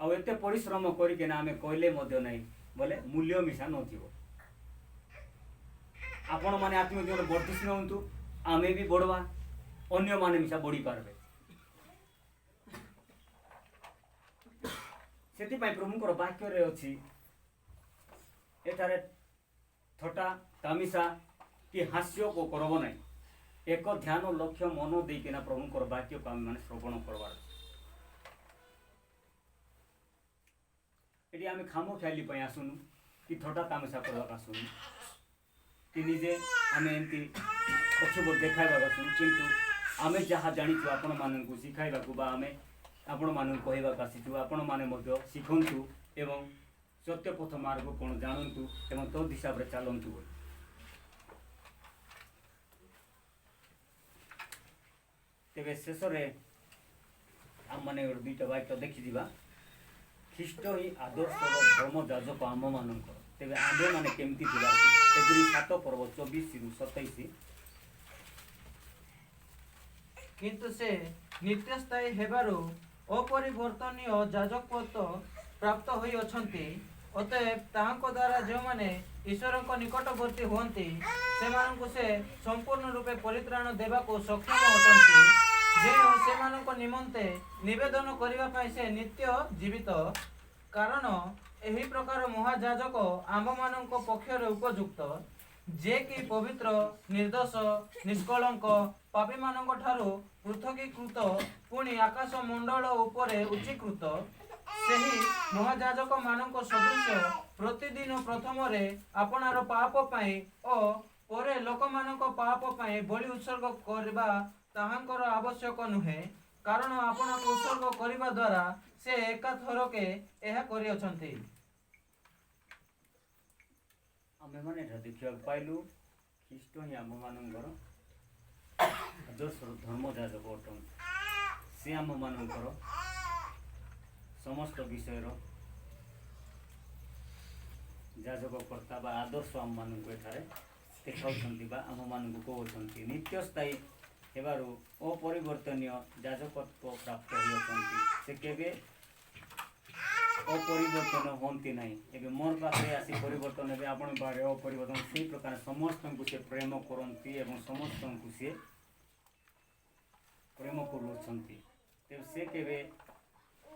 आउ एते परिश्रम करके आम कहले नहीं बोले मूल्य मिशा नथिबो आपण मैंने आत्मिक जीवन वर्धिष्णु हूँ आमे भी बढ़वा अन्य माने मिशा बढ़ी पारबे से प्रभुंकर वाक्य अच्छी एठारे थटा तामिसा कि हास्य को करब ना एक ध्यान लक्ष्य मन देकिना प्रभुंकर वाक्य को आम श्रवण करवार ये आम खामो ख्याली आसुनु कि थटा तामसा करवाक आसुनु कि निजे आम एमती पक्ष देखाइबा आसुनु किंतु आम जहाँ जाचु आपण मानू शिखाइबा आम आपण मान कहवाक आसीचु आपण मैंने शिखंतु एवं सत्य पथ मार्ग कौन जानतु एवं तद हिसाब से चलतु तेरे शेष आम मैंने दुईटा वाक्य देखीजा ख्रीष्ट ही आदर्श धर्म जाजक आम मान तेरे आम्भे मैंने केमती एग्री 7 पर्व 24 रु 27 किंतु से नित्यस्थायी हेबारु अपरिवर्तनीय जाजक पद प्राप्त होई अछंती अतएव ताहांको द्वारा जो माने ईश्वर को निकटवर्ती हुअंती सेमानंकु से संपूर्ण रूपे परित्राण देवा को सक्षम अटंती जे सेमानंको निमंते निवेदन करिवा पई से नित्य जीवित कारण एही प्रकार महाजाजक आम मानंको पक्षरे उपयुक्त जे कि पवित्र निर्दोष निष्कलंक पापी मानंको ठारू पृथकीकृत पुणी आकाश मंडल उपरे उच्चीकृत सेही महाजाजक मानंको सदृश प्रतिदिन प्रथम रे आपणार पाप पई ओ परे लोक मानंको पाप पई बलि उत्सर्ग करबा ताहांकर आवश्यक नुहे कारण आपन को उत्सर्ग करबा द्वारा से एका थरके एहा करि अछंती आमे माने देखा पाइलु ख्रीष्ट ही आम मानकर आदर्श धर्म जाजक अटन से आम मानकर समस्त विषय जाजककर्ता बा आदर्श आम मानक एठारे देखा आम मानक कहते नित्य स्थायी हेबारु अपरिवर्तनीय जाजकत्व प्राप्त होती से केबे अपरिवर्तन होती ना एवं मोर पाखे आसी परिवर्तन है आपण बारे अपरिवर्तन से प्रकार समस्त को से प्रेम करती एवं समस्त को से प्रेम करुँच से केबे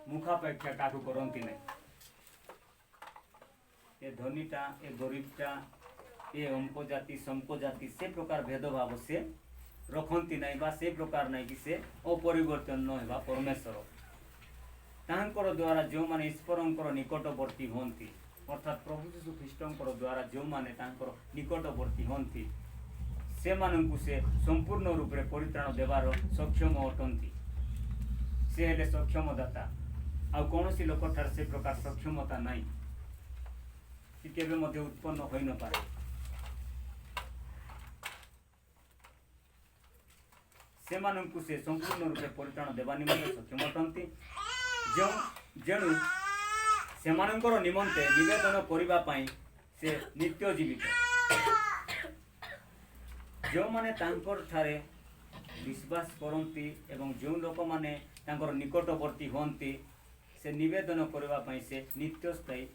मुखापेक्षा काकू करती ना ये धनीटा ये गरीबटा ये अमको जाति समको जाति से प्रकार भेदभाव से रखती ना बा से प्रकार ना कि से अपरिवर्तन न होगा परमेश्वर तांकर द्वारा जो माने ईश्वरंकर निकटवर्ती होती अर्थात प्रभु यीशु ख्रीष्टंकर द्वारा जो माने तांकर निकटवर्ती होती से माननकु से संपूर्ण रूप से परित्राण देवार सक्षम अटंती से हेले सक्षमदाता आ कौन सी लोक ठार से प्रकार सक्षमता नहीं कि केबे मध्य उत्पन्न होई न पारे से माननकु से संपूर्ण रूप से परित्राण देवा निमंते सक्षम अटंती जेणु से निमंते निवेदन करने से नित्य जीवित जो माने तांकर ठारे विश्वास करती एवं जो लोक माने तांकर निकटवर्ती होती से निवेदन करने से नित्य स्थायी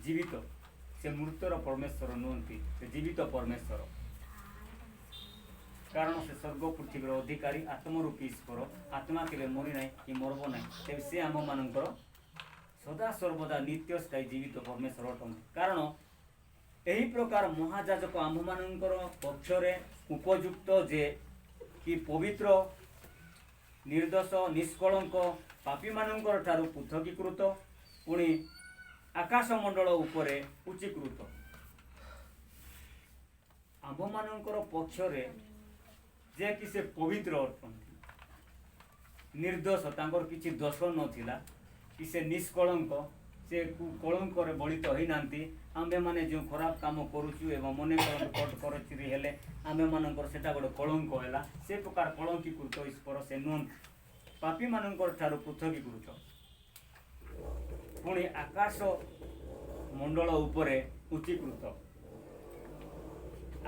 जीवित से मृतर परमेश्वर नुहति से जीवित परमेश्वर कारण से स्वर्ग पृथ्वी अधिकारी आत्मरूपी ईश्वर आत्मा केवे मरी ना कि मरब ना तेज से आम मानकर सदा सर्वदा नित्य स्थायी जीवित परमेश्वर अटन कारण यही प्रकार महाजाजक आम मानकर पक्षरे उपयुक्त जे कि पवित्र निर्दोष निष्कलंक पापी मानकर ठारू पृथकीकृत पुणी आकाश मंडल उपरे उच्चीकृत आम मानकर पक्षरे जे कि से पवित्र अटंती निर्दोष तांकर किसी दोष नथिला कि से निष्कलंक से कलंक बलित होई नांती आम्भे माने जो खराब काम करूचु एवं मने कोट करछि हेले आम्भे मानकर सेटा गोटे कलंक हैला से प्रकार कलंकीकृत ईश्वर से नुहंती पापी मानकर ठारू पृथकीकृत पुणी आकाश मंडल उपरे उच्चीकृत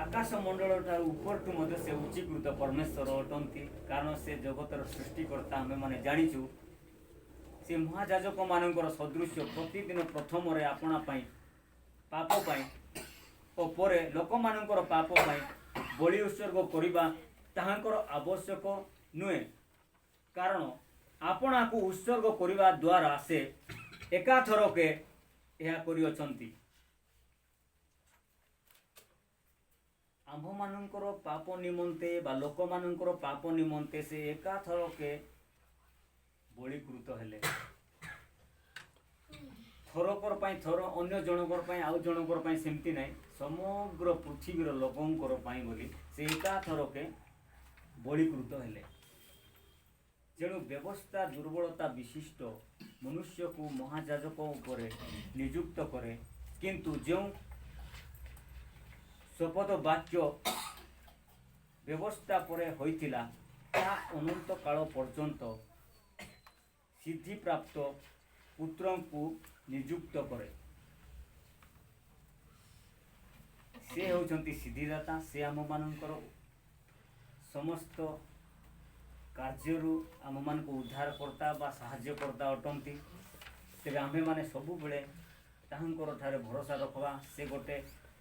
आकाश मंडल ठार ऊपर मध्य से उच्चीकृत परमेश्वर अटंती कारण से जगतर सृष्टिकर्ता आमे माने जानिचु से महाजाजक मानकर सदृश प्रतिदिन प्रथम रे आपणा पाई पाप पाई ଓ ପରେ ଲୋକମାନଙ୍କର ପାପ ପାଇଁ ବଳି ଉତ୍ସର୍ଗ କରିବା ତାହାଙ୍କର ଆବଶ୍ୟକ ନୁହେଁ, କାରଣ ଆପଣାକୁ ଉତ୍ସର୍ଗ କରିବା ଦ୍ୱାରା ସେ ଏକାଥରକେ ଏହା କରିଅଛନ୍ତି। ଆମ୍ଭମାନଙ୍କର ପାପ ନିମନ୍ତେ ବା ଲୋକମାନଙ୍କର ପାପ ନିମନ୍ତେ ସେ ଏକାଥରକେ ବଳିକୃତ ହେଲେ। ଥରକର ପାଇଁ ଥର, ଅନ୍ୟ ଜଣକର ପାଇଁ ଆଉ ଜଣକର ପାଇଁ ସେମିତି ନାହିଁ, ସମଗ୍ର ପୃଥିବୀର ଲୋକଙ୍କର ପାଇଁ ବୋଲି ସେ ଏକାଥରକେ ବଳିକୃତ ହେଲେ। ତେଣୁ ବ୍ୟବସ୍ଥା ଦୁର୍ବଳତା ବିଶିଷ୍ଟ ମନୁଷ୍ୟକୁ ମହାଯାଜକ ଉପରେ ନିଯୁକ୍ତ କରେ, କିନ୍ତୁ ଯେଉଁ ଶପଥ ବାକ୍ୟ ବ୍ୟବସ୍ଥା ପରେ ହୋଇଥିଲା ତାହା ଅନନ୍ତ କାଳ ପର୍ଯ୍ୟନ୍ତ ସିଦ୍ଧିପ୍ରାପ୍ତ ପୁତ୍ରଙ୍କୁ ନିଯୁକ୍ତ କରେ। ସେ ହେଉଛନ୍ତି ସିଦ୍ଧିଦାତା, ସେ ଆମମାନଙ୍କର ସମସ୍ତ କାର୍ଯ୍ୟରୁ ଆମମାନଙ୍କୁ ଉଦ୍ଧାରକର୍ତ୍ତା ବା ସାହାଯ୍ୟକର୍ତ୍ତା ଅଟନ୍ତି। ତେବେ ଆମ୍ଭେମାନେ ସବୁବେଳେ ତାହାଙ୍କର ଠାରେ ଭରସା ରଖିବା। ସେ ଗୋଟେ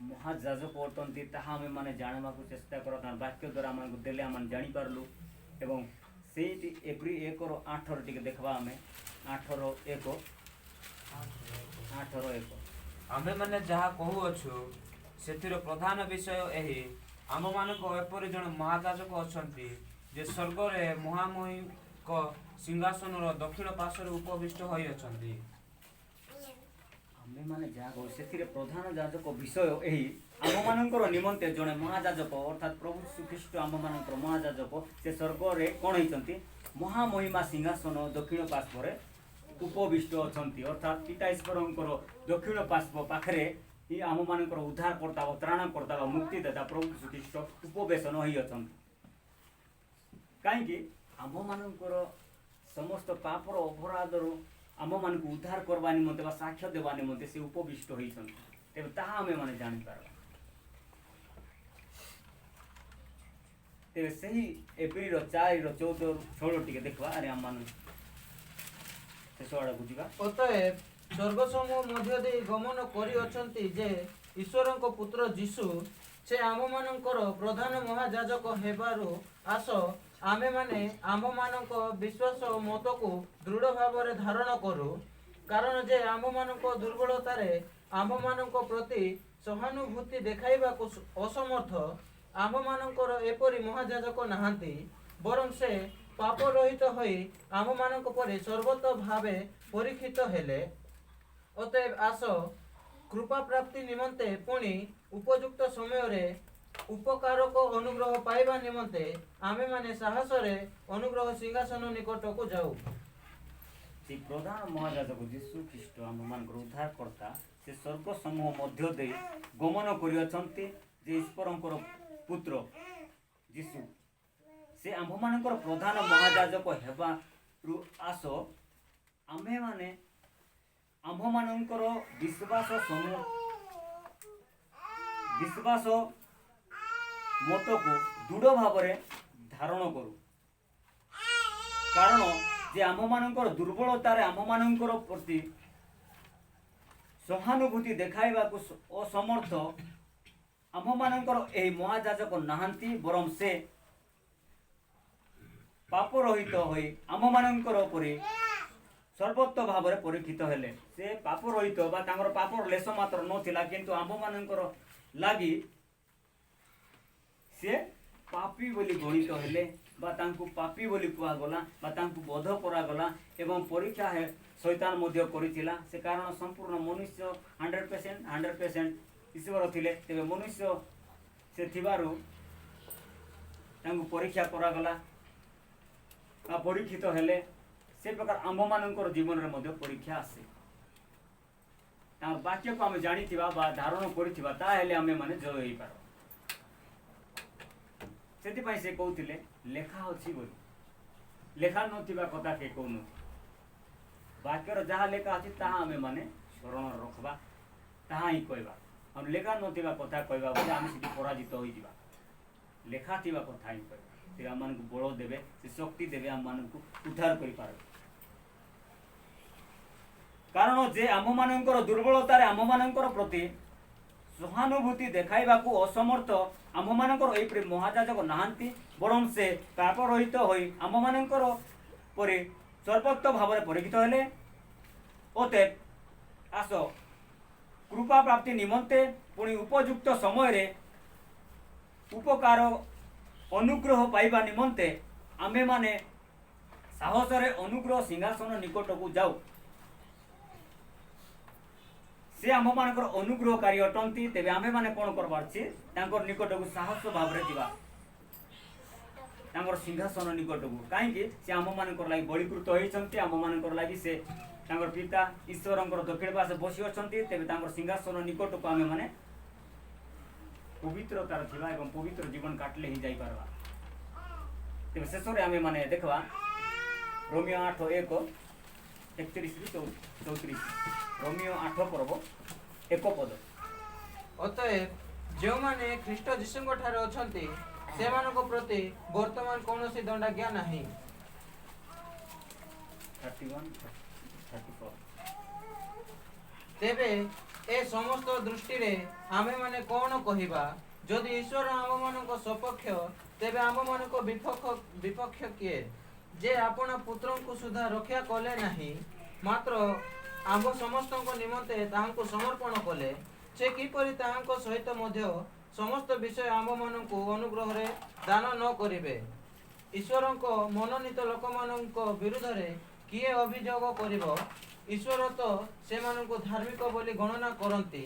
ମହାଯାଜକ ଅଟନ୍ତି, ତାହା ଆମେମାନେ ଜାଣିବାକୁ ଚେଷ୍ଟା କର, ତାଙ୍କ ବାକ୍ୟ ଦ୍ୱାରା ଆମକୁ ଦେଲେ ଆମେ ଜାଣିପାରିଲୁ। ଏବଂ ସେଇଠି ଏପ୍ରି 1:8 ଟିକେ ଦେଖିବା ଆମେ। 8:1 ଆମ୍ଭେମାନେ ଯାହା କହୁଅଛୁ ସେଥିର ପ୍ରଧାନ ବିଷୟ ଏହି, ଆମମାନଙ୍କ ଏପରି ଜଣେ ମହାଯାଜକ ଅଛନ୍ତି ଯେ ସ୍ୱର୍ଗରେ ମହାମହିଙ୍କ ସିଂହାସନର ଦକ୍ଷିଣ ପାର୍ଶ୍ୱରେ ଉପବିଷ୍ଟ ହୋଇଅଛନ୍ତି। ଆମେମାନେ ଯାହା କହୁ ସେଥିରେ ପ୍ରଧାନ ଯାଜକ ବିଷୟ ଏହି, ଆମମାନଙ୍କର ନିମନ୍ତେ ଜଣେ ମହାଯାଜକ ଅର୍ଥାତ୍ ପ୍ରଭୁ ଶ୍ରୀଖ୍ରୀଷ୍ଟ ଆମମାନଙ୍କର ମହାଯାଜକ। ସେ ସ୍ୱର୍ଗରେ କ'ଣ ହେଇଛନ୍ତି? ମହାମହିମା ସିଂହାସନ ଦକ୍ଷିଣ ପାର୍ଶ୍ୱରେ ଉପବିଷ୍ଟ ଅଛନ୍ତି। ଅର୍ଥାତ୍ ପିତା ଈଶ୍ୱରଙ୍କର ଦକ୍ଷିଣ ପାର୍ଶ୍ୱ ପାଖରେ ହିଁ ଆମମାନଙ୍କର ଉଦ୍ଧାରକର୍ତ୍ତା ଓ ତ୍ରାଣକର୍ତ୍ତା ବା ମୁକ୍ତିଦାତା ପ୍ରଭୁ ଶ୍ରୀଖ୍ରୀଷ୍ଟ ଉପବେଶନ ହୋଇଅଛନ୍ତି। କାହିଁକି? ଆମ୍ଭମାନଙ୍କର ସମସ୍ତ ପାପର ଅପରାଧରୁ ଆମମାନଙ୍କୁ ଉଦ୍ଧାର କରିବା ନିମନ୍ତେ ବା ସାକ୍ଷ୍ୟ ଦେବା ନିମନ୍ତେ ସେ ଉପବିଷ୍ଟ ହୋଇଛନ୍ତି। ତେବେ ତାହା ଆମେମାନେ ଜାଣିପାରିବା। ତେବେ ସେହି ଏପ୍ରିଲ 4:14-16 ଟିକେ ଦେଖିବା। ଆରେ ଆମମାନଙ୍କୁ ଶେଷ ଆଡ଼କୁ ଯିବା। ଅତଏବ ସ୍ୱର୍ଗ ସମୂହ ମଧ୍ୟ ଦେଇ ଗମନ କରିଅଛନ୍ତି ଯେ ଈଶ୍ୱରଙ୍କ ପୁତ୍ର ଯୀଶୁ ସେ ଆମମାନଙ୍କର ପ୍ରଧାନ ମହାଯାଜକ ହେବାରୁ ଆସ ଆମେମାନେ ଆମ୍ଭମାନଙ୍କ ବିଶ୍ୱାସ ଓ ମତକୁ ଦୃଢ଼ ଭାବରେ ଧାରଣ କରୁ। କାରଣ ଯେ ଆମ୍ଭମାନଙ୍କ ଦୁର୍ବଳତାରେ ଆମ୍ଭମାନଙ୍କ ପ୍ରତି ସହାନୁଭୂତି ଦେଖାଇବାକୁ ଅସମର୍ଥ ଆମ୍ଭମାନଙ୍କର ଏପରି ମହାଯାଜକ ନାହାନ୍ତି, ବରଂ ସେ ପାପ ରହିତ ହୋଇ ଆମମାନଙ୍କ ପରି ସର୍ବତ ଭାବେ ପରୀକ୍ଷିତ ହେଲେ। ଅତଏବ ଆସ କୃପା ପ୍ରାପ୍ତି ନିମନ୍ତେ ପୁଣି ଉପଯୁକ୍ତ ସମୟରେ ଉପକାରକ ଅନୁଗ୍ରହ ପାଇବା ନିମନ୍ତେ ଆମେମାନେ ସାହସରେ ଅନୁଗ୍ରହ ସିଂହାସନ ନିକଟକୁ ଯାଉ। ସେ ପ୍ରଧାନ ମହାଯାଜକ ଯୀଶୁ ଖ୍ରୀଷ୍ଟ ଆମମାନଙ୍କର ଉଦ୍ଧାରକର୍ତ୍ତା ସେ ସ୍ୱର୍ଗ ସମୂହ ମଧ୍ୟ ଦେଇ ଗମନ କରିଅଛନ୍ତି ଯେ ଈଶ୍ୱରଙ୍କର ପୁତ୍ର ଯୀଶୁ ସେ ଆମ୍ଭମାନଙ୍କର ପ୍ରଧାନ ମହାଯାଜକ ହେବାରୁ ଆସ ଆମ୍ଭେମାନେ ଆମ୍ଭମାନଙ୍କର ବିଶ୍ୱାସ ମତକୁ ଦୃଢ଼ ଭାବରେ ଧାରଣ କରୁ। କାରଣ ଯେ ଆମମାନଙ୍କର ଦୁର୍ବଳତାରେ ଆମମାନଙ୍କର ପ୍ରତି ସହାନୁଭୂତି ଦେଖାଇବାକୁ ଅସମର୍ଥ ଆମ୍ଭମାନଙ୍କର ଏହି ମହାଯାଜକ ନାହାନ୍ତି, ବରଂ ସେ ପାପ ରହିତ ହୋଇ ଆମମାନଙ୍କର ଉପରେ ସର୍ବୋତ୍ତ ଭାବରେ ପରୀକ୍ଷିତ ହେଲେ। ସେ ପାପ ରହିତ ବା ତାଙ୍କର ପାପର ଲେଶ ମାତ୍ର ନଥିଲା, କିନ୍ତୁ ଆମ୍ଭମାନଙ୍କର ଲାଗି ସେ ପାପୀ ବୋଲି ଗଣିତ ହେଲେ ବା ତାଙ୍କୁ ପାପୀ ବୋଲି କୁହାଗଲା ବା ତାଙ୍କୁ ବଧ କରାଗଲା। ଏବଂ ପରୀକ୍ଷା ଶୈତାନ ମଧ୍ୟ କରିଥିଲା। ସେ କାରଣ ସମ୍ପୂର୍ଣ୍ଣ ମନୁଷ୍ୟ 100% ଈଶ୍ୱର ଥିଲେ। ତେବେ ମନୁଷ୍ୟ ସେ ଥିବାରୁ ତାଙ୍କୁ ପରୀକ୍ଷା କରାଗଲା ବା ପରୀକ୍ଷିତ ହେଲେ। ସେ ପ୍ରକାର ଆମ୍ଭମାନଙ୍କର ଜୀବନରେ ମଧ୍ୟ ପରୀକ୍ଷା ଆସେ। ତାଙ୍କ ବାକ୍ୟକୁ ଆମେ ଜାଣିଥିବା ବା ଧାରଣ କରିଥିବା, ତାହେଲେ ଆମେମାନେ ଜୟ ହେଇପାର। ସେଥିପାଇଁ ସେ କହୁଥିଲେ ଲେଖା ଅଛି ବୋଲି। ଲେଖା ନଥିବା କଥା କିଏ କହୁନଥିଲେ। ବାକ୍ୟର ଯାହା ଲେଖା ଅଛି ତାହା ଆମେମାନେ ସ୍ମରଣ ରଖିବା, ତାହା ହିଁ କହିବା। ଆମେ ଲେଖା ନଥିବା କଥା କହିବା ବୋଲେ ଆମେ ସେଠି ପରାଜିତ ହୋଇଯିବା। ଲେଖା ଥିବା କଥା ହିଁ କହିବା। ସେ ଆମମାନଙ୍କୁ ବଳ ଦେବେ, ସେ ଶକ୍ତି ଦେବେ, ଆମମାନଙ୍କୁ ଉଦ୍ଧାର କରିପାରିବେ। କାରଣ ଯେ ଆମମାନଙ୍କର ଦୁର୍ବଳତାରେ ଆମମାନଙ୍କର ପ୍ରତି ସହାନୁଭୂତି ଦେଖାଇବାକୁ ଅସମର୍ଥ ଆମମାନଙ୍କର ଏହିପରି ମହାଯାଜକ ନାହାନ୍ତି, ବରଂ ସେ ପାପ ରହିତ ହୋଇ ଆମମାନଙ୍କର ପରି ସର୍ବୋକ୍ତ ଭାବରେ ପରୀକ୍ଷିତ ହେଲେ। ଅତଏବ ଆସ କୃପା ପ୍ରାପ୍ତି ନିମନ୍ତେ ପୁଣି ଉପଯୁକ୍ତ ସମୟରେ ଉପକାର ଅନୁଗ୍ରହ ପାଇବା ନିମନ୍ତେ ଆମ୍ଭେମାନେ ସାହସରେ ଅନୁଗ୍ରହ ସିଂହାସନ ନିକଟକୁ ଯାଉ। ସେ ଆମମାନଙ୍କର ଅନୁଗ୍ରହକାରୀ ଅଟନ୍ତି। ତେବେ ଆମ୍ଭେମାନେ କ'ଣ କରବାର ଅଛି? ତାଙ୍କର ନିକଟକୁ ସାହସ ଭାବରେ ଯିବା, ତାଙ୍କର ସିଂହାସନ ନିକଟକୁ। କାହିଁକି? ସେ ଆମମାନଙ୍କର ଲାଗି ବଳୀକୃତ ହୋଇଛନ୍ତି, ଆମମାନଙ୍କର ଲାଗି ସେ ତାଙ୍କର ପିତା ଈଶ୍ୱରଙ୍କର ଦକ୍ଷିଣ ପାର୍ଶ୍ୱରେ ବସି ଅଛନ୍ତି। ତେବେ ତାଙ୍କର ସିଂହାସନ ନିକଟକୁ ଆମେମାନେ ପବିତ୍ରତାର ଥିବା ଏବଂ ପବିତ୍ର ଜୀବନ କାଟିଲେ ହିଁ ଯାଇପାରବା। ତେବେ ଶେଷରେ ଆମେମାନେ ଦେଖିବା ରୋମିଓ 8:1-31-34। ରୋମିଓ 8 ପର୍ବ 1 ପଦ। ଅତଏବ ଯେଉଁମାନେ ଖ୍ରୀଷ୍ଟ ଯୀଶୁଙ୍କ ଠାରେ ଅଛନ୍ତି ସେମାନଙ୍କ ପ୍ରତି ବର୍ତ୍ତମାନ କୌଣସି ଦଣ୍ଡାଜ୍ଞା ନାହିଁ। 31-34। ତେବେ ଏ ସମସ୍ତ ଦୃଷ୍ଟିରେ ଆମେମାନେ କ'ଣ କହିବା? ଯଦି ଈଶ୍ୱର ଆମମାନଙ୍କ ସପକ୍ଷ, ତେବେ ଆମମାନଙ୍କ ବିପକ୍ଷ କିଏ? ଯେ ଆପଣା ପୁତ୍ରଙ୍କୁ ସୁଦ୍ଧା ରକ୍ଷା କଲେ ନାହିଁ, ମାତ୍ର ଆମ୍ଭ ସମସ୍ତଙ୍କ ନିମନ୍ତେ ତାହାଙ୍କୁ ସମର୍ପଣ କଲେ, ସେ କିପରି ତାହାଙ୍କ ସହିତ ମଧ୍ୟ ସମସ୍ତ ବିଷୟ ଆମ୍ଭମାନଙ୍କୁ ଅନୁଗ୍ରହରେ ଦାନ ନ କରିବେ? ଈଶ୍ୱରଙ୍କ ମନୋନୀତ ଲୋକମାନଙ୍କ ବିରୁଦ୍ଧରେ କିଏ ଅଭିଯୋଗ କରିବ? ଈଶ୍ୱର ତ ସେମାନଙ୍କୁ ଧାର୍ମିକ ବୋଲି ଗଣନା କରନ୍ତି।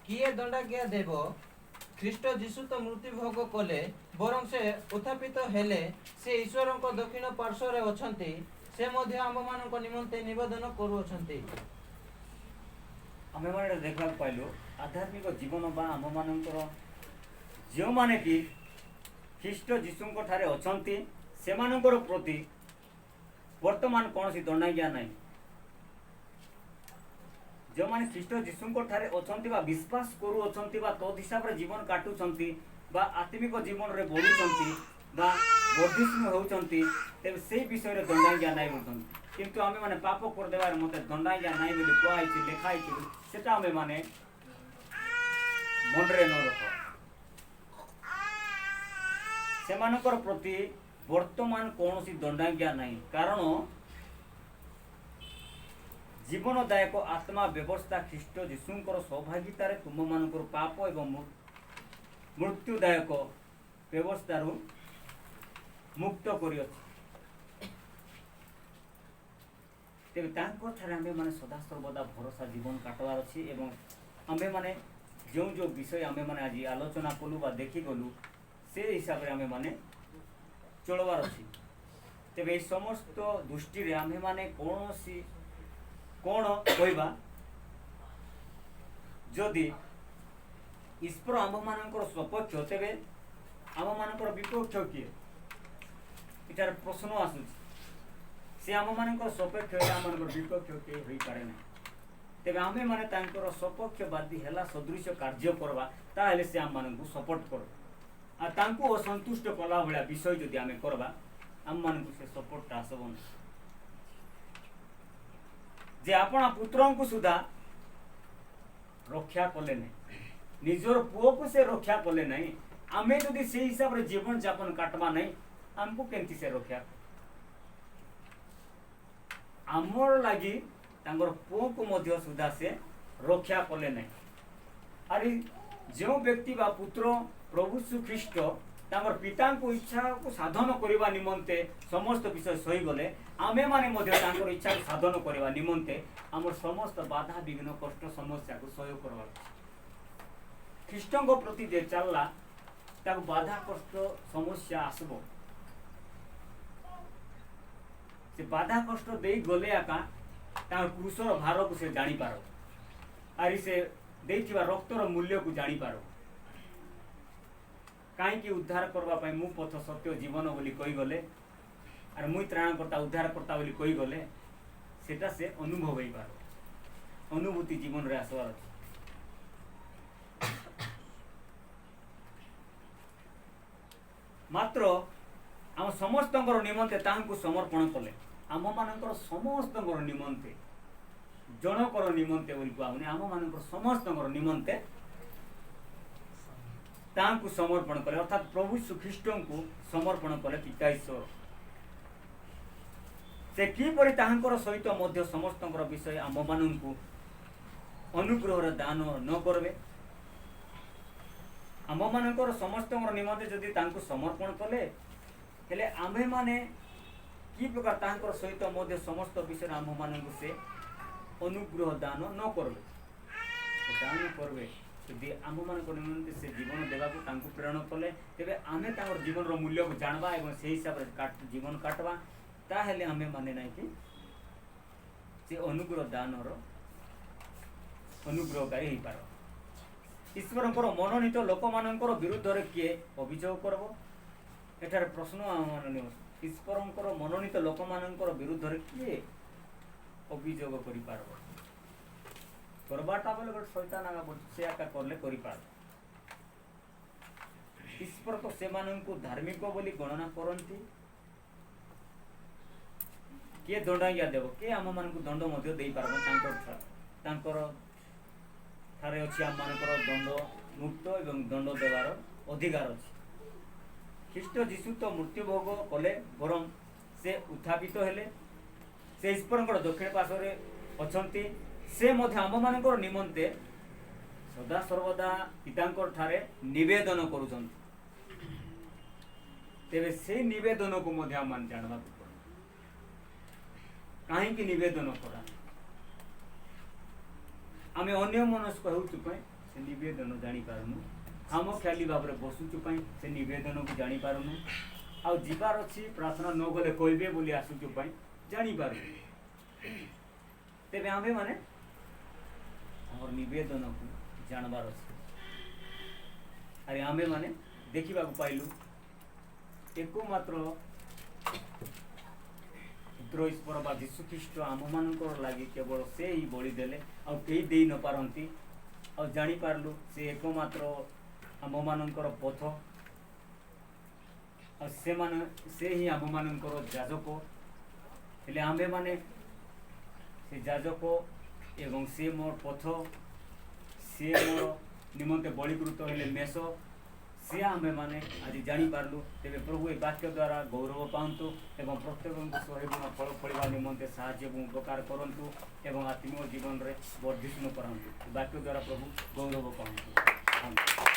କିଏ ଦଣ୍ଡାଜ୍ଞା ଦେବ? ଖ୍ରୀଷ୍ଟ ଯୀଶୁ ତ ମୃତ୍ୟୁଭୋଗ କଲେ, ବରଂ ସେ ଉତ୍ଥାପିତ ହେଲେ, ସେ ଈଶ୍ୱରଙ୍କ ଦକ୍ଷିଣ ପାର୍ଶ୍ୱରେ ଅଛନ୍ତି, ସେ ମଧ୍ୟ ଆମମାନଙ୍କ ନିମନ୍ତେ ନିବେଦନ କରୁଅଛନ୍ତି। ଆମେମାନେ ଦେଖିବାକୁ ପାଇଲୁ ଆଧ୍ୟାତ୍ମିକ ଜୀବନ ବା ଆମମାନଙ୍କର ଯେଉଁମାନେ କି ଖ୍ରୀଷ୍ଟ ଯୀଶୁଙ୍କ ଠାରେ ଅଛନ୍ତି ସେମାନଙ୍କର ପ୍ରତି ବର୍ତ୍ତମାନ କୌଣସି ଦଣ୍ଡାଜ୍ଞା ନାହିଁ। ଯେଉଁମାନେ ଖ୍ରୀଷ୍ଟ ଯୀଶୁଙ୍କ ଠାରେ ଅଛନ୍ତି ବା ବିଶ୍ୱାସ କରୁଅଛନ୍ତି ବା ତଦ୍ ହିସାବରେ ଜୀବନ କାଟୁଛନ୍ତି ବା ଆତ୍ମିକ ଜୀବନରେ ବଢ଼ୁଛନ୍ତି ବା ବର୍ଦ୍ଧିଷ୍ଣୁ ହେଉଛନ୍ତି, ତେବେ ସେଇ ବିଷୟରେ ଦଣ୍ଡାଜ୍ଞା ନାହିଁ ବୋଲୁଛନ୍ତି। କିନ୍ତୁ ଆମେମାନେ ପାପ କରିଦେବାରେ ମୋତେ ଦଣ୍ଡାଜ୍ଞା ନାହିଁ ବୋଲି କୁହାହେଇଛି, ଲେଖା ହେଇଛି, ସେଟା ଆମେମାନେ ମନରେ ନ ରଖ। ସେମାନଙ୍କର ପ୍ରତି ବର୍ତ୍ତମାନ କୌଣସି ଦଣ୍ଡାଜ୍ଞା ନାହିଁ, କାରଣ ଜୀବନଦାୟକ ଆତ୍ମା ବ୍ୟବସ୍ଥା ଖ୍ରୀଷ୍ଟ ଯୀଶୁଙ୍କର ସୌଭାଗ୍ୟତାରେ ତୁମମାନଙ୍କର ପାପ ଏବଂ ମୃତ୍ୟୁଦାୟକ ବ୍ୟବସ୍ଥାରୁ ମୁକ୍ତ କରିଅଛି। ତେବେ ତାଙ୍କଠାରେ ଆମ୍ଭେମାନେ ସଦାସର୍ବଦା ଭରସା ଜୀବନ କାଟବାର ଅଛି ଏବଂ ଆମ୍ଭେମାନେ ଯେଉଁ ବିଷୟ ଆମେମାନେ ଆଜି ଆଲୋଚନା କଲୁ ବା ଦେଖିଗଲୁ ସେ ହିସାବରେ ଆମେମାନେ ଚଳବାର ଅଛି। ତେବେ ଏହି ସମସ୍ତ ଦୃଷ୍ଟିରେ ଆମ୍ଭେମାନେ କ'ଣ କହିବା? ଯଦି ଈଶ୍ୱର ଆମ୍ଭମାନଙ୍କର ସପକ୍ଷ, ତେବେ ଆମମାନଙ୍କର ବିପକ୍ଷ କିଏ? ଏଠାରେ ପ୍ରଶ୍ନ ଆସୁଛି। ସେ ଆମମାନଙ୍କର ସପକ୍ଷ ହେଲେ ଆମମାନଙ୍କର ବିପକ୍ଷ କିଏ ହୋଇପାରେ ନାହିଁ। ତେବେ ଆମ୍ଭେମାନେ ତାଙ୍କର ସପକ୍ଷବାଦୀ ହେଲା ସଦୃଶ କାର୍ଯ୍ୟ କରିବା, ତାହେଲେ ସେ ଆମମାନଙ୍କୁ ସପୋର୍ଟ କରିବ। ଆଉ ତାଙ୍କୁ ଅସନ୍ତୁଷ୍ଟ କଲା ଭଳିଆ ବିଷୟ ଯଦି ଆମେ କରିବା, ଆମମାନଙ୍କୁ ସେ ସପୋର୍ଟଟା ଆସିବ ନାହିଁ। ଯେ ଆପଣା ପୁତ୍ରଙ୍କୁ ସୁଦ୍ଧା ରକ୍ଷା କଲେ ନାହିଁ, ନିଜର ପୁଅକୁ ସେ ରକ୍ଷା କଲେ ନାହିଁ, ଆମେ ଯଦି ସେଇ ହିସାବରେ ଜୀବନ ଯାପନ କାଟବା ନାହିଁ, ଆମକୁ କେମିତି ସେ ରକ୍ଷା? ଆମର ଲାଗି ତାଙ୍କର ପୁଅକୁ ମଧ୍ୟ ସୁଦ୍ଧା ସେ ରକ୍ଷା କଲେ ନାହିଁ। ଆରେ ଯେଉଁ ବ୍ୟକ୍ତି ବା ପୁତ୍ର ପ୍ରଭୁ ଶ୍ରୀଖ୍ରୀଷ୍ଟ ତାଙ୍କର ପିତାଙ୍କୁ ଇଚ୍ଛାକୁ ସାଧନ କରିବା ନିମନ୍ତେ ସମସ୍ତ ବିଷୟ ସହିଗଲେ, ଆମେମାନେ ମଧ୍ୟ ତାଙ୍କର ଇଚ୍ଛାକୁ ସାଧନ କରିବା ନିମନ୍ତେ ଆମର ସମସ୍ତ ବାଧା ବିଘ୍ନ କଷ୍ଟ ସମସ୍ୟାକୁ ସହ୍ୟ କରବାର ଅଛି। ଖ୍ରୀଷ୍ଟଙ୍କ ପ୍ରତି ଯେ ଚାଲିଲା, ତାକୁ ବାଧା କଷ୍ଟ ସମସ୍ୟା ଆସିବ। ସେ ବାଧା କଷ୍ଟ ଦେଇ ଗଲେ ଏକା ତାଙ୍କର କ୍ରୁଶର ଭାରକୁ ସେ ଜାଣିପାର, ଆରି ସେ ଦେଇଥିବା ରକ୍ତର ମୂଲ୍ୟକୁ ଜାଣିପାର। କାହିଁକି ଉଦ୍ଧାର କରିବା ପାଇଁ ମୁଁ ପଥ ସତ୍ୟ ଜୀବନ ବୋଲି କହିଗଲେ, ଆର୍ ମୁଇଁ ତ୍ରାଣକର୍ତ୍ତା ଉଦ୍ଧାରକର୍ତ୍ତା ବୋଲି କହିଗଲେ, ସେଟା ସେ ଅନୁଭବ ହେଇପାର, ଅନୁଭୂତି ଜୀବନରେ ଆସିବାର ଅଛି। ମାତ୍ର ଆମ ସମସ୍ତଙ୍କର ନିମନ୍ତେ ତାହାଙ୍କୁ ସମର୍ପଣ କଲେ, ଆମମାନଙ୍କର ସମସ୍ତଙ୍କର ନିମନ୍ତେ ଜଣକର ନିମନ୍ତେ ବୋଲି କୁହାହଉନି, ଆମମାନଙ୍କର ସମସ୍ତଙ୍କର ନିମନ୍ତେ ତାଙ୍କୁ ସମର୍ପଣ କଲେ, ଅର୍ଥାତ୍ ପ୍ରଭୁ ଶ୍ରୀଖ୍ରୀଷ୍ଟଙ୍କୁ ସମର୍ପଣ କଲେ ପିତା ଈଶ୍ୱର। ସେ କିପରି ତାହାଙ୍କର ସହିତ ମଧ୍ୟ ସମସ୍ତଙ୍କର ବିଷୟ ଆମମାନଙ୍କୁ ଅନୁଗ୍ରହର ଦାନ ନ କରିବେ। ଆମମାନଙ୍କର ସମସ୍ତଙ୍କର ନିମନ୍ତେ ଯଦି ତାଙ୍କୁ ସମର୍ପଣ କଲେ, ହେଲେ ଆମ୍ଭେମାନେ କି ପ୍ରକାର ତାହାଙ୍କର ସହିତ ମଧ୍ୟ ସମସ୍ତ ବିଷୟରେ ଆମମାନଙ୍କୁ ସେ ଅନୁଗ୍ରହ ଦାନ ନ କରିବେ। ଦାନ କରିବେ ଯଦି ଆମମାନଙ୍କ ନିମନ୍ତେ ସେ ଜୀବନ ଦେବାକୁ ତାଙ୍କୁ ପ୍ରେରଣ କଲେ, ତେବେ ଆମେ ତାଙ୍କର ଜୀବନର ମୂଲ୍ୟକୁ ଜାଣିବା ଏବଂ ସେହି ହିସାବରେ ଜୀବନ କାଟବା, ତାହେଲେ ଆମେମାନେ ନାଇଁକି ସେ ଅନୁଗ୍ରହ ଦାନର ଅନୁଗ୍ରହକାରୀ ହେଇପାରିବ। ଈଶ୍ୱରଙ୍କର ମନୋନୀତ ଲୋକମାନଙ୍କର ବିରୁଦ୍ଧରେ କିଏ ଅଭିଯୋଗ କରିବ? ଏଠାରେ ପ୍ରଶ୍ନ ଆମମାନେ, ଈଶ୍ୱରଙ୍କର ମନୋନୀତ ଲୋକମାନଙ୍କର ବିରୁଦ୍ଧରେ କିଏ ଅଭିଯୋଗ କରିପାରିବ? କରବାଟା ବୋଲେ ଗୋଟେ ଶୈତାନ ଆକା ବୋଲୁଛି, ସେ ଆକା କଲେ କରିପାରିବ। ଈଶ୍ୱର ତ ସେମାନଙ୍କୁ ଧାର୍ମିକ ବୋଲି ଗଣନା କରନ୍ତି। କିଏ ଦଣ୍ଡାଜ୍ଞା ଦେବ? କିଏ ଆମମାନଙ୍କୁ ଦଣ୍ଡ ମଧ୍ୟ ଦେଇପାରିବ? ତାଙ୍କର ଠାରେ ଅଛି ଆମମାନଙ୍କର ଦଣ୍ଡ ମୁକ୍ତ ଏବଂ ଦଣ୍ଡ ଦେବାର ଅଧିକାର ଅଛି। ଖ୍ରୀଷ୍ଟ ଯୀଶୁ ତ ମୃତ୍ୟୁଭୋଗ କଲେ, ବରଂ ସେ ଉତ୍ଥାପିତ ହେଲେ, ସେ ଈଶ୍ୱରଙ୍କର ଦକ୍ଷିଣ ପାର୍ଶ୍ୱରେ ଅଛନ୍ତି। ସେ ମଧ୍ୟ ଆମମାନଙ୍କର ନିମନ୍ତେ ସଦାସର୍ବଦା ପିତାଙ୍କର ଠାରେ ନିବେଦନ କରୁଛନ୍ତି। ତେବେ ସେଇ ନିବେଦନକୁ ମଧ୍ୟ ଆମମାନେ ଜାଣିବାକୁ ପଡ଼ିବ। କାହିଁକି ନିବେଦନ କରା? ଆମେ ଅନ୍ୟମନସ୍କ ହେଉଛୁ ପାଇଁ ସେ ନିବେଦନ ଜାଣିପାରୁନୁ। ଖାମଖିଆଲି ଭାବରେ ବସୁଛୁ ପାଇଁ ସେ ନିବେଦନକୁ ଜାଣିପାରୁନୁ। ଆଉ ଯିବାର ଅଛି, ପ୍ରାର୍ଥନା ନ ଗଲେ କହିବେ ବୋଲି ଆସୁଛୁ ପାଇଁ ଜାଣିପାରୁନୁ। ତେବେ ଆମ୍ଭେମାନେ ଆମର ନିବେଦନକୁ ଜାଣିବାର ଅଛି। ଆରେ ଆମ୍ଭେମାନେ ଦେଖିବାକୁ ପାଇଲୁ ଏକମାତ୍ର ପୁତ୍ର ଈଶ୍ୱର ବା ଯୀଶୁଖ୍ରୀଷ୍ଟ ଆମମାନଙ୍କର ଲାଗି କେବଳ ସେ ହିଁ ବଳି ଦେଲେ, ଆଉ କେହି ଦେଇ ନ ପାରନ୍ତି। ଆଉ ଜାଣିପାରିଲୁ ସେ ଏକମାତ୍ର ଆମମାନଙ୍କର ପଥ, ଆଉ ସେ ହିଁ ଆମମାନଙ୍କର ଯାଜକ। ହେଲେ ଆମ୍ଭେମାନେ ସେ ଯାଜକ ଏବଂ ସେ ମୋର ପଥ, ସିଏ ମୋର ନିମନ୍ତେ ବଳିକୃତ ହେଲେ ମେଷ, ସିଏ ଆମ୍ଭେମାନେ ଆଜି ଜାଣିପାରିଲୁ। ତେବେ ପ୍ରଭୁ ଏ ବାକ୍ୟ ଦ୍ୱାରା ଗୌରବ ପାଆନ୍ତୁ ଏବଂ ପ୍ରତ୍ୟେକଙ୍କୁ 100 ଗୁଣ ଫଳ ଫଳିବା ନିମନ୍ତେ ସାହାଯ୍ୟ ଏବଂ ଉପକାର କରନ୍ତୁ ଏବଂ ଆତ୍ମୀୟ ଜୀବନରେ ବର୍ଦ୍ଧିଷ୍ଣୁ କରାନ୍ତୁ। ବାକ୍ୟ ଦ୍ୱାରା ପ୍ରଭୁ ଗୌରବ ପାଆନ୍ତୁ।